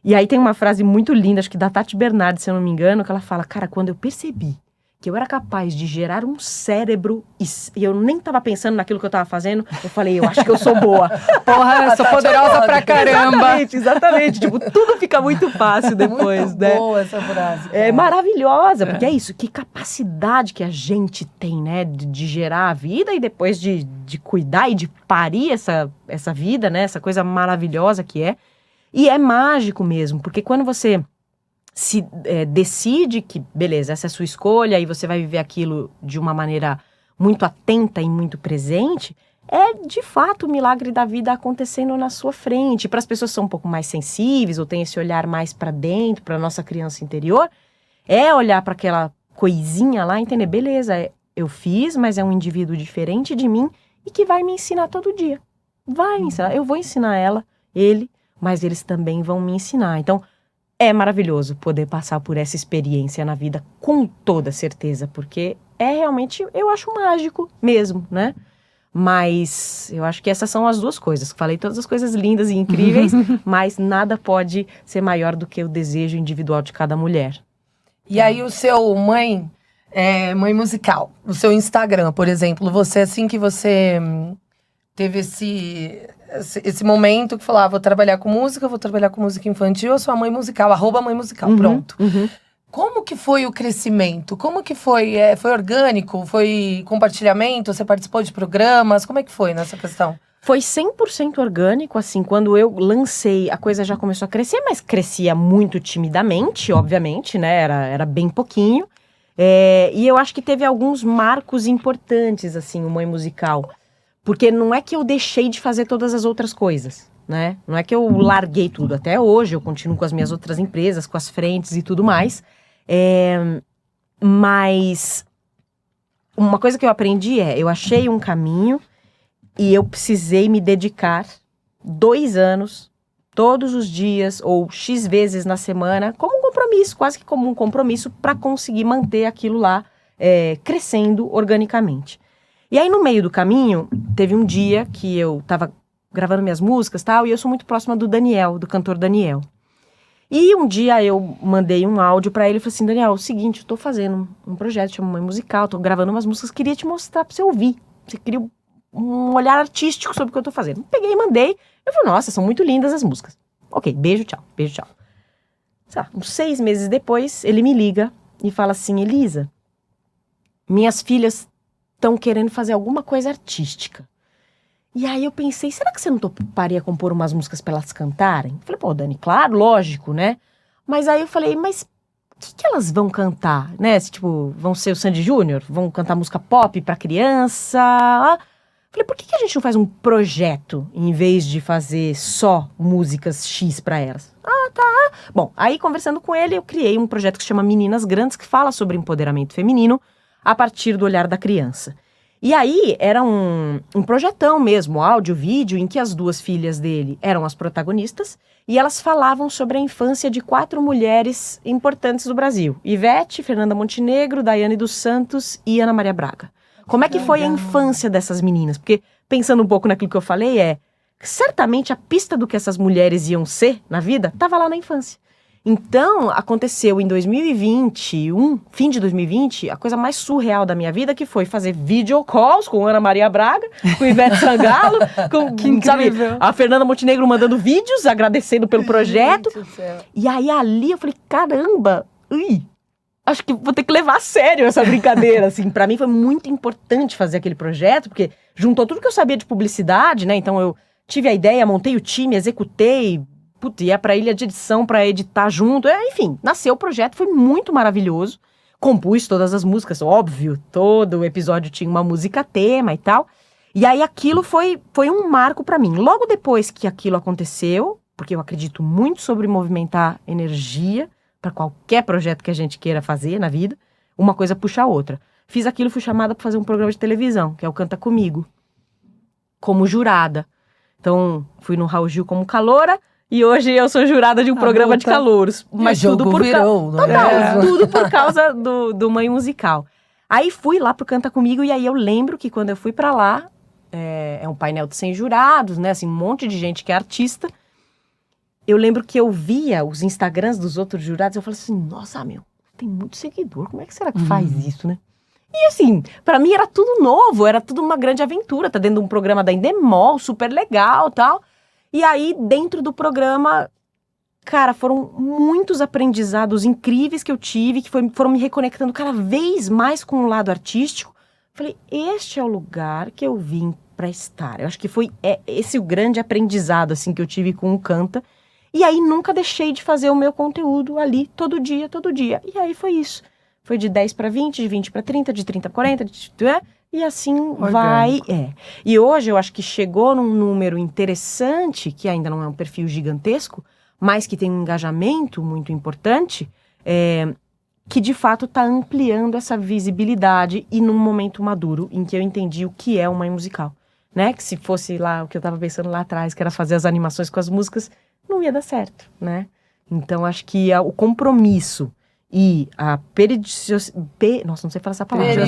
[SPEAKER 3] E aí tem uma frase muito linda, acho que da Tati Bernardi, se eu não me engano, que ela fala, cara, quando eu percebi que eu era capaz de gerar um cérebro e eu nem tava pensando naquilo que eu tava fazendo, eu falei, eu acho que eu sou boa.
[SPEAKER 2] Porra, eu sou poderosa pra caramba.
[SPEAKER 3] Exatamente. Tipo, tudo fica muito fácil depois,
[SPEAKER 1] muito
[SPEAKER 3] né?
[SPEAKER 1] boa essa frase.
[SPEAKER 3] É maravilhosa, porque é isso, que capacidade que a gente tem, né, de gerar a vida e depois de cuidar e de parir essa vida, né, essa coisa maravilhosa que é. E é mágico mesmo, porque quando você se decide que, beleza, essa é a sua escolha e você vai viver aquilo de uma maneira muito atenta e muito presente, é de fato o milagre da vida acontecendo na sua frente. Para as pessoas que são um pouco mais sensíveis ou têm esse olhar mais para dentro, para nossa criança interior, é olhar para aquela coisinha lá e entender, beleza, eu fiz, mas é um indivíduo diferente de mim e que vai me ensinar todo dia. Vai me ensinar, eu vou ensinar ele, mas eles também vão me ensinar. Então, é maravilhoso poder passar por essa experiência na vida com toda certeza, porque é realmente, eu acho mágico mesmo, né? Mas eu acho que essas são as duas coisas. Falei todas as coisas lindas e incríveis, mas nada pode ser maior do que o desejo individual de cada mulher.
[SPEAKER 1] E aí o seu mãe musical, o seu Instagram, por exemplo, você assim que você teve esse momento que falava, vou trabalhar com música infantil, eu sou a mãe musical, @mãe musical, pronto. Como que foi o crescimento? Como que foi? Foi orgânico? Foi compartilhamento? Você participou de programas? Como é que foi nessa questão?
[SPEAKER 3] Foi 100% orgânico, assim, quando eu lancei, a coisa já começou a crescer, mas crescia muito timidamente, obviamente, né, era bem pouquinho. E eu acho que teve alguns marcos importantes, assim, o Mãe Musical. Porque não é que eu deixei de fazer todas as outras coisas, né? Não é que eu larguei tudo. Até hoje eu continuo com as minhas outras empresas, com as frentes e tudo mais. Mas uma coisa que eu aprendi eu achei um caminho e eu precisei me dedicar 2 anos, todos os dias, ou X vezes na semana, como um compromisso, quase que como um compromisso, para conseguir manter aquilo lá crescendo organicamente. E aí, no meio do caminho, teve um dia que eu tava gravando minhas músicas e tal, e eu sou muito próxima do Daniel, do cantor Daniel. E um dia eu mandei um áudio pra ele e falei assim, Daniel, é o seguinte, eu tô fazendo um projeto, chama Mãe Musical, tô gravando umas músicas, queria te mostrar pra você ouvir. Você queria um olhar artístico sobre o que eu tô fazendo. Peguei e mandei, eu falei, nossa, são muito lindas as músicas. Ok, beijo, tchau. Sei lá, uns 6 meses depois, ele me liga e fala assim, Elisa, minhas filhas estão querendo fazer alguma coisa artística. E aí eu pensei, será que você não toparia compor umas músicas pra elas cantarem? Falei, pô, Dani, claro, lógico, né? Mas aí eu falei, mas o que elas vão cantar, né? Se, tipo, vão ser o Sandy Júnior? Vão cantar música pop pra criança? Falei, por que a gente não faz um projeto em vez de fazer só músicas X pra elas? Tá. Bom, aí conversando com ele, eu criei um projeto que se chama Meninas Grandes, que fala sobre empoderamento feminino a partir do olhar da criança. E aí, era um projetão mesmo, áudio, vídeo, em que as 2 filhas dele eram as protagonistas e elas falavam sobre a infância de 4 mulheres importantes do Brasil. Ivete, Fernanda Montenegro, Daiane dos Santos e Ana Maria Braga. Como é que foi a infância dessas meninas? Porque, pensando um pouco naquilo que eu falei, certamente a pista do que essas mulheres iam ser na vida estava lá na infância. Então, aconteceu em 2021, fim de 2020, a coisa mais surreal da minha vida, que foi fazer video calls com Ana Maria Braga, com Ivete Sangalo, com sabe, a Fernanda Montenegro mandando vídeos, agradecendo pelo projeto. E aí ali eu falei, caramba, acho que vou ter que levar a sério essa brincadeira, assim. Pra mim foi muito importante fazer aquele projeto, porque juntou tudo que eu sabia de publicidade, né? Então eu tive a ideia, montei o time, executei, ia pra ilha de edição pra editar junto, enfim, nasceu o projeto, foi muito maravilhoso. Compus todas as músicas, óbvio, todo o episódio tinha uma música tema e tal. E aí aquilo foi um marco pra mim. Logo depois que aquilo aconteceu, porque eu acredito muito sobre movimentar energia para qualquer projeto que a gente queira fazer na vida, uma coisa puxa a outra. Fiz aquilo, fui chamada para fazer um programa de televisão, que é o Canta Comigo, como jurada. Então, fui no Raul Gil como caloura, e hoje eu sou jurada de um programa de calouros. Mas tudo por tudo por causa do Mãe Musical. Aí fui lá pro Canta Comigo, e aí eu lembro que quando eu fui para lá, é um painel de 100 jurados, né, assim, um monte de gente que é artista. Eu lembro que eu via os Instagrams dos outros jurados, eu falei assim, nossa, tem muito seguidor, como é que será que faz isso, né? E assim, pra mim era tudo novo, era tudo uma grande aventura, tá dentro de um programa da Endemol, super legal e tal. E aí, dentro do programa, cara, foram muitos aprendizados incríveis que eu tive, que foram me reconectando cada vez mais com o lado artístico. Falei, este é o lugar que eu vim pra estar. Eu acho que foi esse o grande aprendizado, assim, que eu tive com o Canta. E aí nunca deixei de fazer o meu conteúdo ali, todo dia. E aí foi isso. Foi de 10 para 20, de 20 para 30, de 30 para 40, e assim vai. E hoje eu acho que chegou num número interessante, que ainda não é um perfil gigantesco, mas que tem um engajamento muito importante, que de fato está ampliando essa visibilidade e num momento maduro em que eu entendi o que é uma Mãe Musical. Né? Que se fosse lá o que eu estava pensando lá atrás, que era fazer as animações com as músicas, não ia dar certo, né? Então, acho que o compromisso e a nossa, não sei falar essa palavra.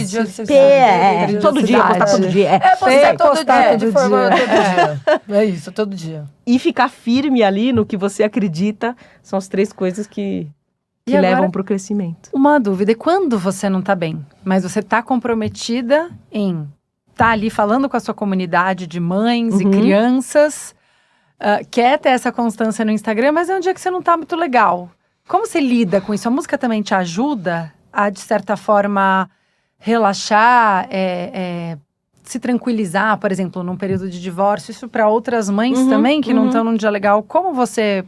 [SPEAKER 3] Todo dia, postar todo dia.
[SPEAKER 1] Postar todo dia. É isso, todo dia.
[SPEAKER 3] E ficar firme ali no que você acredita, são as 3 coisas que levam pro crescimento.
[SPEAKER 2] Uma dúvida, e quando você não tá bem, mas você tá comprometida em tá ali falando com a sua comunidade de mães e crianças, quer ter essa constância no Instagram, mas é um dia que você não tá muito legal. Como você lida com isso? A música também te ajuda a, de certa forma, relaxar, se tranquilizar, por exemplo, num período de divórcio? Isso para outras mães também, que não estão num dia legal. Como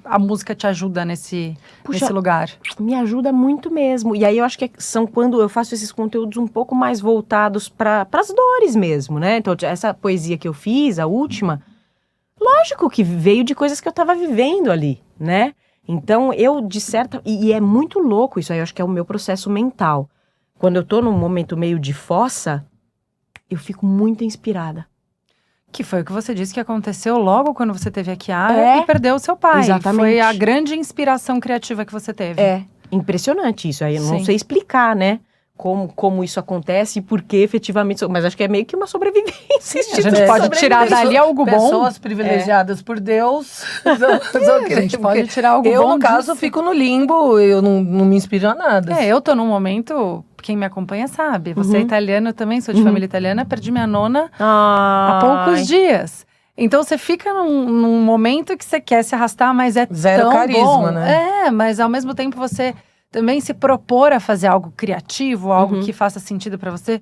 [SPEAKER 2] a música te ajuda nesse lugar?
[SPEAKER 3] Me ajuda muito mesmo. E aí eu acho que são quando eu faço esses conteúdos um pouco mais voltados para as dores mesmo, né? Então, essa poesia que eu fiz, a última, lógico que veio de coisas que eu estava vivendo ali, né? Então, e é muito louco isso aí, eu acho que é o meu processo mental. Quando eu tô num momento meio de fossa, eu fico muito inspirada.
[SPEAKER 2] Que foi o que você disse que aconteceu logo quando você teve a Chiara e perdeu o seu pai.
[SPEAKER 3] Exatamente.
[SPEAKER 2] Foi a grande inspiração criativa que você teve.
[SPEAKER 3] É impressionante isso, aí eu não sei explicar, né? como isso acontece e por que efetivamente... Mas acho que é meio que uma sobrevivência.
[SPEAKER 2] A gente pode tirar dali algo bom.
[SPEAKER 1] Pessoas privilegiadas por Deus.
[SPEAKER 2] A gente pode tirar algo bom
[SPEAKER 1] Eu, no caso,
[SPEAKER 2] disso.
[SPEAKER 1] fico no limbo. Eu não me inspiro a nada.
[SPEAKER 2] Eu tô num momento... Quem me acompanha sabe. Você é italiana, eu também sou de família italiana. Perdi minha nona há poucos dias. Então, você fica num momento que você quer se arrastar, mas é
[SPEAKER 1] Zero
[SPEAKER 2] tão
[SPEAKER 1] carisma,
[SPEAKER 2] bom.
[SPEAKER 1] né?
[SPEAKER 2] Mas ao mesmo tempo você também se propor a fazer algo criativo, algo que faça sentido pra você,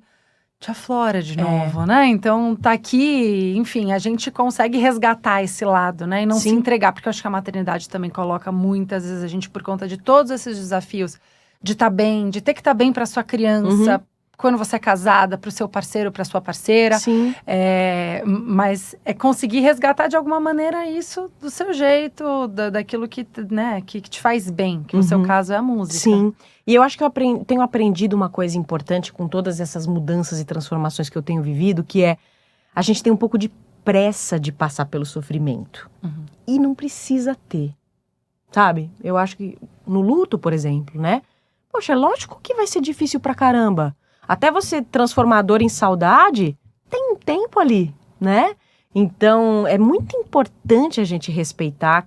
[SPEAKER 2] te aflora de novo, né? Então, tá aqui, enfim, a gente consegue resgatar esse lado, né? E não se entregar, porque eu acho que a maternidade também coloca muitas vezes a gente, por conta de todos esses desafios, de estar bem, de ter que estar bem pra sua criança, quando você é casada, pro seu parceiro, pra sua parceira.
[SPEAKER 3] Sim.
[SPEAKER 2] Mas é conseguir resgatar de alguma maneira isso do seu jeito, daquilo que, né, que te faz bem, que no seu caso é a música.
[SPEAKER 3] Sim. E eu acho que eu tenho aprendido uma coisa importante com todas essas mudanças e transformações que eu tenho vivido, que é a gente tem um pouco de pressa de passar pelo sofrimento. E não precisa ter, sabe? Eu acho que no luto, por exemplo, né? Poxa, é lógico que vai ser difícil pra caramba. Até você transformar a dor em saudade, tem um tempo ali, né? Então, é muito importante a gente respeitar,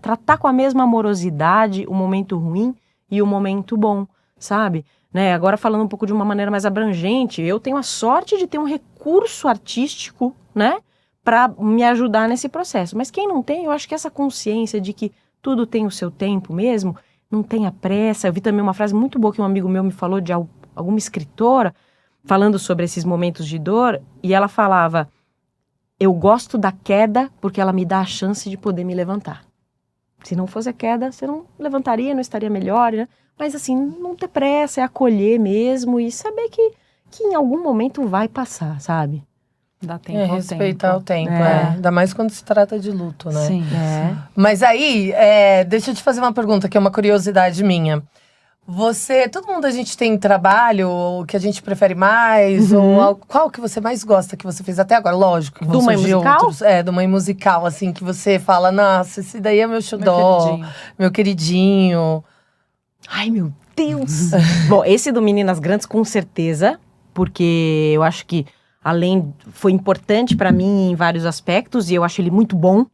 [SPEAKER 3] tratar com a mesma amorosidade o momento ruim e o momento bom, sabe? Né? Agora, falando um pouco de uma maneira mais abrangente, eu tenho a sorte de ter um recurso artístico, né? Para me ajudar nesse processo. Mas quem não tem, eu acho que essa consciência de que tudo tem o seu tempo mesmo, não tenha pressa. Eu vi também uma frase muito boa que um amigo meu me falou de alguma escritora falando sobre esses momentos de dor, e ela falava: eu gosto da queda porque ela me dá a chance de poder me levantar. Se não fosse a queda, você não levantaria, não estaria melhor, né? Mas assim, não ter pressa, é acolher mesmo e saber que em algum momento vai passar, sabe?
[SPEAKER 2] Dá tempo ao
[SPEAKER 1] Respeitar o tempo,
[SPEAKER 3] É.
[SPEAKER 1] Ainda mais quando se trata de luto, né?
[SPEAKER 2] Sim.
[SPEAKER 1] Mas aí, deixa eu te fazer uma pergunta, que é uma curiosidade minha. Todo mundo a gente tem trabalho que a gente prefere mais, ou qual que você mais gosta que você fez até agora? Lógico que vão
[SPEAKER 3] Do Mãe
[SPEAKER 1] surgir
[SPEAKER 3] Musical?
[SPEAKER 1] outros. Do Mãe Musical, assim, que você fala, nossa, esse daí é meu xodó, meu queridinho.
[SPEAKER 3] Ai, meu Deus! Bom, esse do Meninas Grandes, com certeza, porque eu acho que foi importante pra mim em vários aspectos, e eu acho ele muito bom,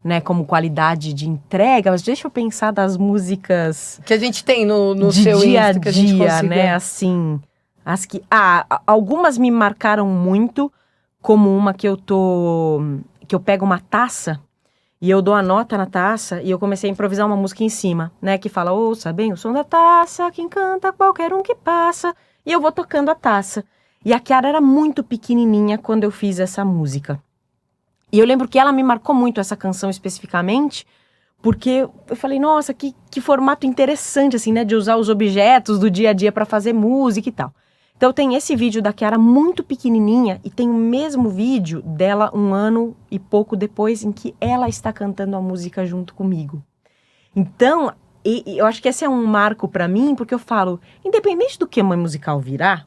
[SPEAKER 3] né, como qualidade de entrega. Mas deixa eu pensar das músicas
[SPEAKER 1] Que a gente tem no
[SPEAKER 3] de
[SPEAKER 1] seu
[SPEAKER 3] dia a
[SPEAKER 1] Insta, que a gente
[SPEAKER 3] dia,
[SPEAKER 1] consiga.
[SPEAKER 3] né, assim, algumas me marcaram muito, como uma que eu pego uma taça e eu dou a nota na taça e eu comecei a improvisar uma música em cima, né, que fala: ouça bem o som da taça, que encanta qualquer um que passa, e eu vou tocando a taça. E a Chiara era muito pequenininha quando eu fiz essa música. E eu lembro que ela me marcou muito, essa canção especificamente, porque eu falei, nossa, que formato interessante, assim, né, de usar os objetos do dia a dia para fazer música e tal. Então tem esse vídeo da Chiara muito pequenininha e tem o mesmo vídeo dela 1 ano e pouco depois, em que ela está cantando a música junto comigo. Então, eu acho que esse é um marco para mim, porque eu falo, independente do que a Mãe Musical virar,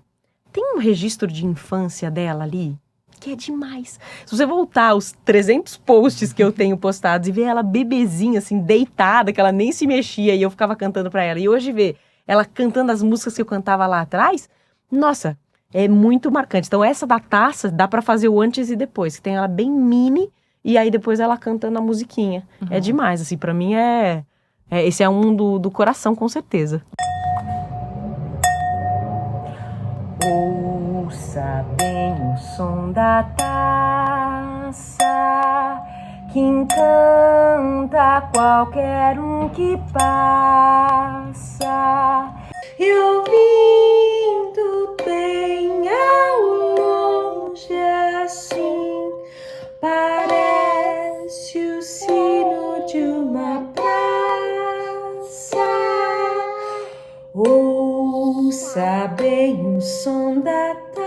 [SPEAKER 3] tem um registro de infância dela ali que é demais. Se você voltar aos 300 posts que eu tenho postados e ver ela bebezinha, assim, deitada, que ela nem se mexia e eu ficava cantando pra ela. E hoje ver ela cantando as músicas que eu cantava lá atrás, nossa, é muito marcante. Então essa da taça dá pra fazer o antes e depois, que tem ela bem mini e aí depois ela cantando a musiquinha. É demais, assim, pra mim esse é um do coração, com certeza. Ouça bem o som da taça, que encanta qualquer um que passa. E ouvindo bem ao longe assim, parece o sino de uma praça. Ouça bem o som da taça.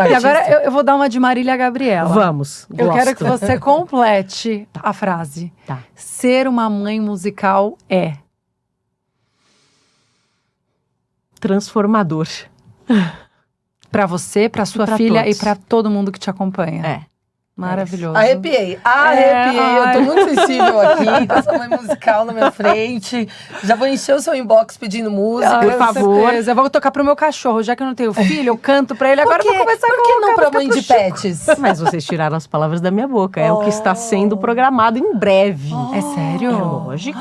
[SPEAKER 2] E agora eu vou dar uma de Marília Gabriela.
[SPEAKER 3] Vamos,
[SPEAKER 2] Eu
[SPEAKER 3] gosto.
[SPEAKER 2] quero que você complete a frase.
[SPEAKER 3] Tá.
[SPEAKER 2] Ser uma mãe musical é...
[SPEAKER 3] Transformador.
[SPEAKER 2] Pra você, pra sua
[SPEAKER 3] pra
[SPEAKER 2] filha
[SPEAKER 3] todos.
[SPEAKER 2] e pra todo mundo que te acompanha.
[SPEAKER 3] É.
[SPEAKER 2] Maravilhoso.
[SPEAKER 1] Arrepiei. Eu tô muito sensível aqui, com essa mãe musical na minha frente. Já vou encher o seu inbox pedindo música.
[SPEAKER 3] Por favor.
[SPEAKER 2] Eu vou tocar pro meu cachorro. Já que eu não tenho filho, eu canto pra ele. Agora eu vou começar a
[SPEAKER 1] Por que não pra
[SPEAKER 2] música
[SPEAKER 1] mãe
[SPEAKER 2] pro
[SPEAKER 1] de
[SPEAKER 2] Chico.
[SPEAKER 1] pets?
[SPEAKER 3] Mas vocês tiraram as palavras da minha boca. É o que está sendo programado em breve.
[SPEAKER 2] É sério?
[SPEAKER 3] É lógico.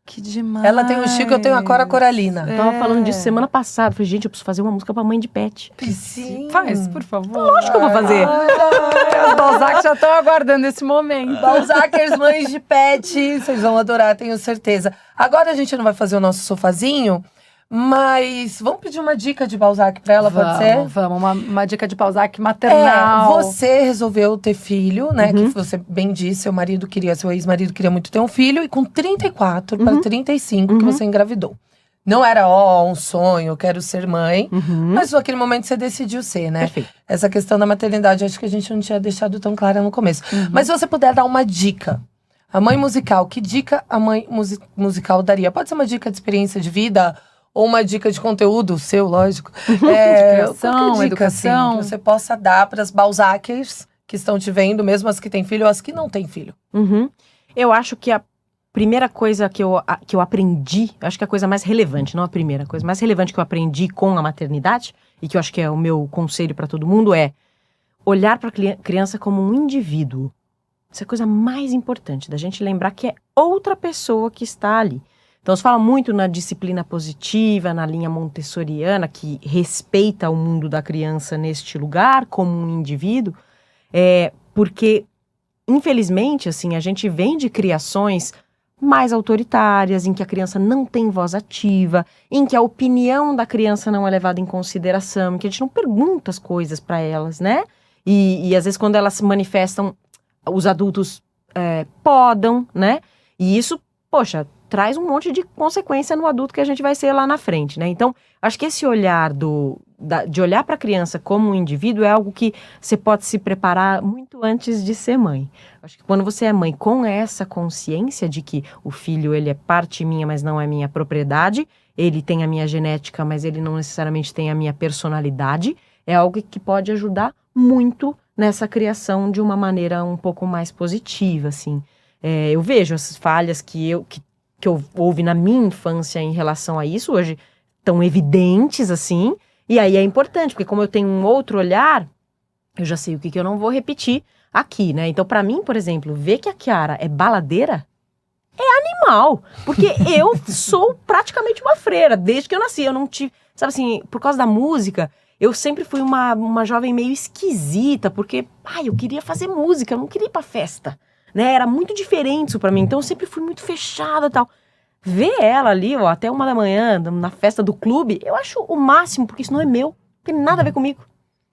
[SPEAKER 2] Que demais.
[SPEAKER 1] Ela tem o Chico, eu tenho a Cora Coralina.
[SPEAKER 3] Eu tava falando disso semana passada. Falei, gente, eu preciso fazer uma música pra mãe de pet.
[SPEAKER 1] Sim.
[SPEAKER 2] Faz, por favor.
[SPEAKER 3] Lógico que eu vou fazer.
[SPEAKER 2] As Balzac já estão aguardando esse momento.
[SPEAKER 1] Balzacers, mães de pet. Vocês vão adorar, tenho certeza. Agora a gente não vai fazer o nosso sofazinho, mas vamos pedir uma dica de Balzac pra ela, pode ser?
[SPEAKER 2] Vamos, uma dica de Balzac maternal.
[SPEAKER 1] Você resolveu ter filho, né? Que você bem disse, seu ex-marido queria muito ter um filho. E com 34 para 35 que você engravidou. Não era, um sonho, eu quero ser mãe. Mas naquele momento você decidiu ser, né?
[SPEAKER 3] Perfeito.
[SPEAKER 1] Essa questão da maternidade, acho que a gente não tinha deixado tão clara no começo. Mas se você puder dar uma dica. A mãe musical, que dica a mãe musical daria? Pode ser uma dica de experiência de vida? Ou uma dica de conteúdo seu, lógico.
[SPEAKER 2] criação,
[SPEAKER 1] qualquer dica,
[SPEAKER 2] educação.
[SPEAKER 1] assim, que você possa dar para as Balzacers que estão te vendo, mesmo as que têm filho ou as que não têm filho.
[SPEAKER 3] Eu acho que a primeira coisa que eu aprendi, acho que a coisa mais relevante, não a primeira, a coisa mais relevante que eu aprendi com a maternidade, e que eu acho que é o meu conselho para todo mundo, é olhar para a criança como um indivíduo. Essa é a coisa mais importante, da gente lembrar que é outra pessoa que está ali. Então, se fala muito na disciplina positiva, na linha montessoriana, que respeita o mundo da criança neste lugar, como um indivíduo, porque, infelizmente, assim, a gente vem de criações mais autoritárias, em que a criança não tem voz ativa, em que a opinião da criança não é levada em consideração, em que a gente não pergunta as coisas para elas, né? E às vezes, quando elas se manifestam, os adultos podam, né? E isso, poxa, traz um monte de consequência no adulto que a gente vai ser lá na frente, né? Então, acho que esse olhar de olhar para a criança como um indivíduo é algo que você pode se preparar muito antes de ser mãe. Acho que quando você é mãe com essa consciência de que o filho, ele é parte minha, mas não é minha propriedade, ele tem a minha genética, mas ele não necessariamente tem a minha personalidade, é algo que pode ajudar muito nessa criação de uma maneira um pouco mais positiva, assim. Eu vejo as falhas que eu houve na minha infância em relação a isso, hoje tão evidentes, assim, e aí é importante, porque como eu tenho um outro olhar, eu já sei o que eu não vou repetir aqui, né? Então, pra mim, por exemplo, ver que a Chiara é baladeira é animal, porque eu sou praticamente uma freira, desde que eu nasci, eu não tive, sabe assim, por causa da música, eu sempre fui uma jovem meio esquisita, porque, eu queria fazer música, eu não queria ir pra festa, né? Era muito diferente isso pra mim, então eu sempre fui muito fechada e tal. Ver ela ali, até 1h na festa do clube, eu acho o máximo, porque isso não é meu, não tem nada a ver comigo,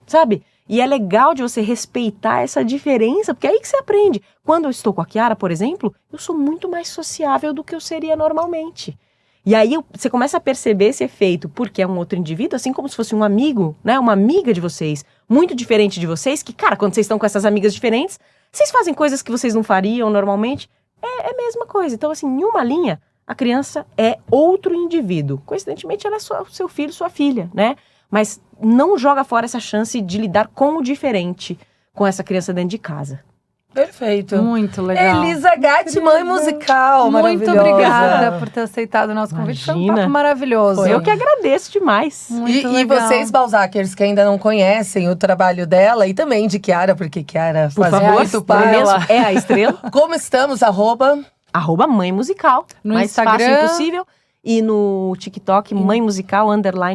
[SPEAKER 3] sabe? E é legal de você respeitar essa diferença, porque é aí que você aprende. Quando eu estou com a Chiara, por exemplo, eu sou muito mais sociável do que eu seria normalmente. E aí você começa a perceber esse efeito, porque é um outro indivíduo, assim como se fosse um amigo, né? Uma amiga de vocês, muito diferente de vocês, que, cara, quando vocês estão com essas amigas diferentes, vocês fazem coisas que vocês não fariam normalmente, é a mesma coisa. Então, assim, em uma linha, a criança é outro indivíduo. Coincidentemente, ela é seu filho, sua filha, né? Mas não joga fora essa chance de lidar com o diferente com essa criança dentro de casa.
[SPEAKER 1] Perfeito.
[SPEAKER 2] Muito legal.
[SPEAKER 1] Elisa Gatti, mãe musical,
[SPEAKER 2] Muito
[SPEAKER 1] maravilhosa.
[SPEAKER 2] obrigada por ter aceitado o nosso convite. Foi um
[SPEAKER 3] Imagina.
[SPEAKER 2] papo maravilhoso.
[SPEAKER 3] Eu que agradeço demais.
[SPEAKER 2] Muito
[SPEAKER 1] E
[SPEAKER 2] legal.
[SPEAKER 1] vocês, Balzacers, que ainda não conhecem o trabalho dela e também de Chiara, porque Chiara
[SPEAKER 3] Por
[SPEAKER 1] faz
[SPEAKER 3] favor,
[SPEAKER 1] muito para
[SPEAKER 3] mesmo,
[SPEAKER 1] ela.
[SPEAKER 3] é a estrela.
[SPEAKER 1] Como estamos, @
[SPEAKER 3] Mãe Musical,
[SPEAKER 2] No
[SPEAKER 3] mais
[SPEAKER 2] Instagram.
[SPEAKER 3] fácil impossível. E no TikTok, Mãe Musical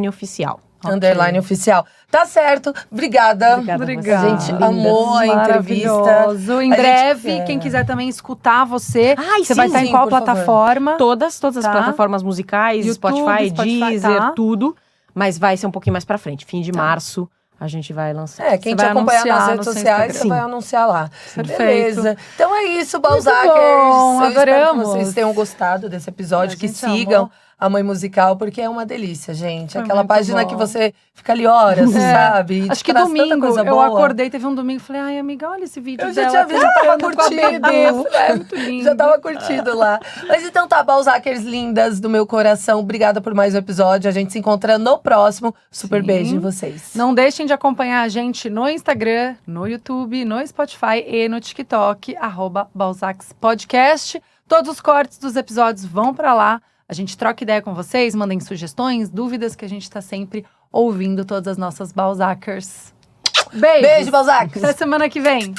[SPEAKER 3] _oficial.
[SPEAKER 1] _ oficial. Tá certo. Obrigada.
[SPEAKER 3] Obrigada.
[SPEAKER 2] Obrigada.
[SPEAKER 1] A gente amou a entrevista.
[SPEAKER 2] Maravilhoso. Em
[SPEAKER 1] A
[SPEAKER 2] breve,
[SPEAKER 1] gente-
[SPEAKER 2] quem quiser também escutar você,
[SPEAKER 3] Ai,
[SPEAKER 2] você
[SPEAKER 3] sim,
[SPEAKER 2] vai estar em
[SPEAKER 1] sim,
[SPEAKER 2] qual
[SPEAKER 1] por favor.
[SPEAKER 2] plataforma?
[SPEAKER 3] Todas as
[SPEAKER 2] Tá.
[SPEAKER 3] plataformas musicais,
[SPEAKER 2] YouTube,
[SPEAKER 3] Spotify,
[SPEAKER 2] Spotify,
[SPEAKER 3] Deezer,
[SPEAKER 2] tá.
[SPEAKER 3] tudo. Mas vai ser um pouquinho mais pra frente. Fim de março, a gente vai lançar.
[SPEAKER 1] Quem
[SPEAKER 2] Você
[SPEAKER 1] te
[SPEAKER 2] vai
[SPEAKER 1] acompanhar
[SPEAKER 2] anunciar
[SPEAKER 1] nas
[SPEAKER 2] no
[SPEAKER 1] redes
[SPEAKER 2] seu
[SPEAKER 1] sociais, você
[SPEAKER 3] Instagram.
[SPEAKER 1] vai anunciar lá.
[SPEAKER 2] Perfeito.
[SPEAKER 1] Beleza. Então é isso, Balzacers.
[SPEAKER 2] bom,
[SPEAKER 1] Eu espero que
[SPEAKER 2] adoramos.
[SPEAKER 1] vocês tenham gostado desse episódio,
[SPEAKER 2] A
[SPEAKER 1] que
[SPEAKER 2] gente
[SPEAKER 1] sigam
[SPEAKER 2] amou.
[SPEAKER 1] a Mãe Musical, porque é uma delícia, gente.
[SPEAKER 2] Foi
[SPEAKER 1] Aquela
[SPEAKER 2] muito
[SPEAKER 1] página
[SPEAKER 2] bom.
[SPEAKER 1] que você fica ali horas, sabe? E
[SPEAKER 2] Acho
[SPEAKER 1] te
[SPEAKER 2] que
[SPEAKER 1] traz tanta
[SPEAKER 2] domingo,
[SPEAKER 1] coisa
[SPEAKER 2] eu
[SPEAKER 1] boa.
[SPEAKER 2] acordei, teve um domingo, falei, ai, amiga, olha esse vídeo
[SPEAKER 1] Eu já
[SPEAKER 2] dela.
[SPEAKER 1] tinha visto, já tava
[SPEAKER 2] cantando com a
[SPEAKER 1] curtindo.
[SPEAKER 2] bebê. Falei, é muito lindo.
[SPEAKER 1] Já tava curtindo lá. Mas então tá, Balzackers lindas do meu coração. Obrigada por mais um episódio. A gente se encontra no próximo. Super
[SPEAKER 2] Sim.
[SPEAKER 1] beijo em vocês.
[SPEAKER 2] Não deixem de acompanhar a gente no Instagram, no YouTube, no Spotify e no TikTok, @BalzacsPodcast. Todos os cortes dos episódios vão pra lá. A gente troca ideia com vocês, mandem sugestões, dúvidas, que a gente tá sempre ouvindo todas as nossas Balzackers. Beijo!
[SPEAKER 1] Beijo, Balzacs!
[SPEAKER 2] Até semana que vem!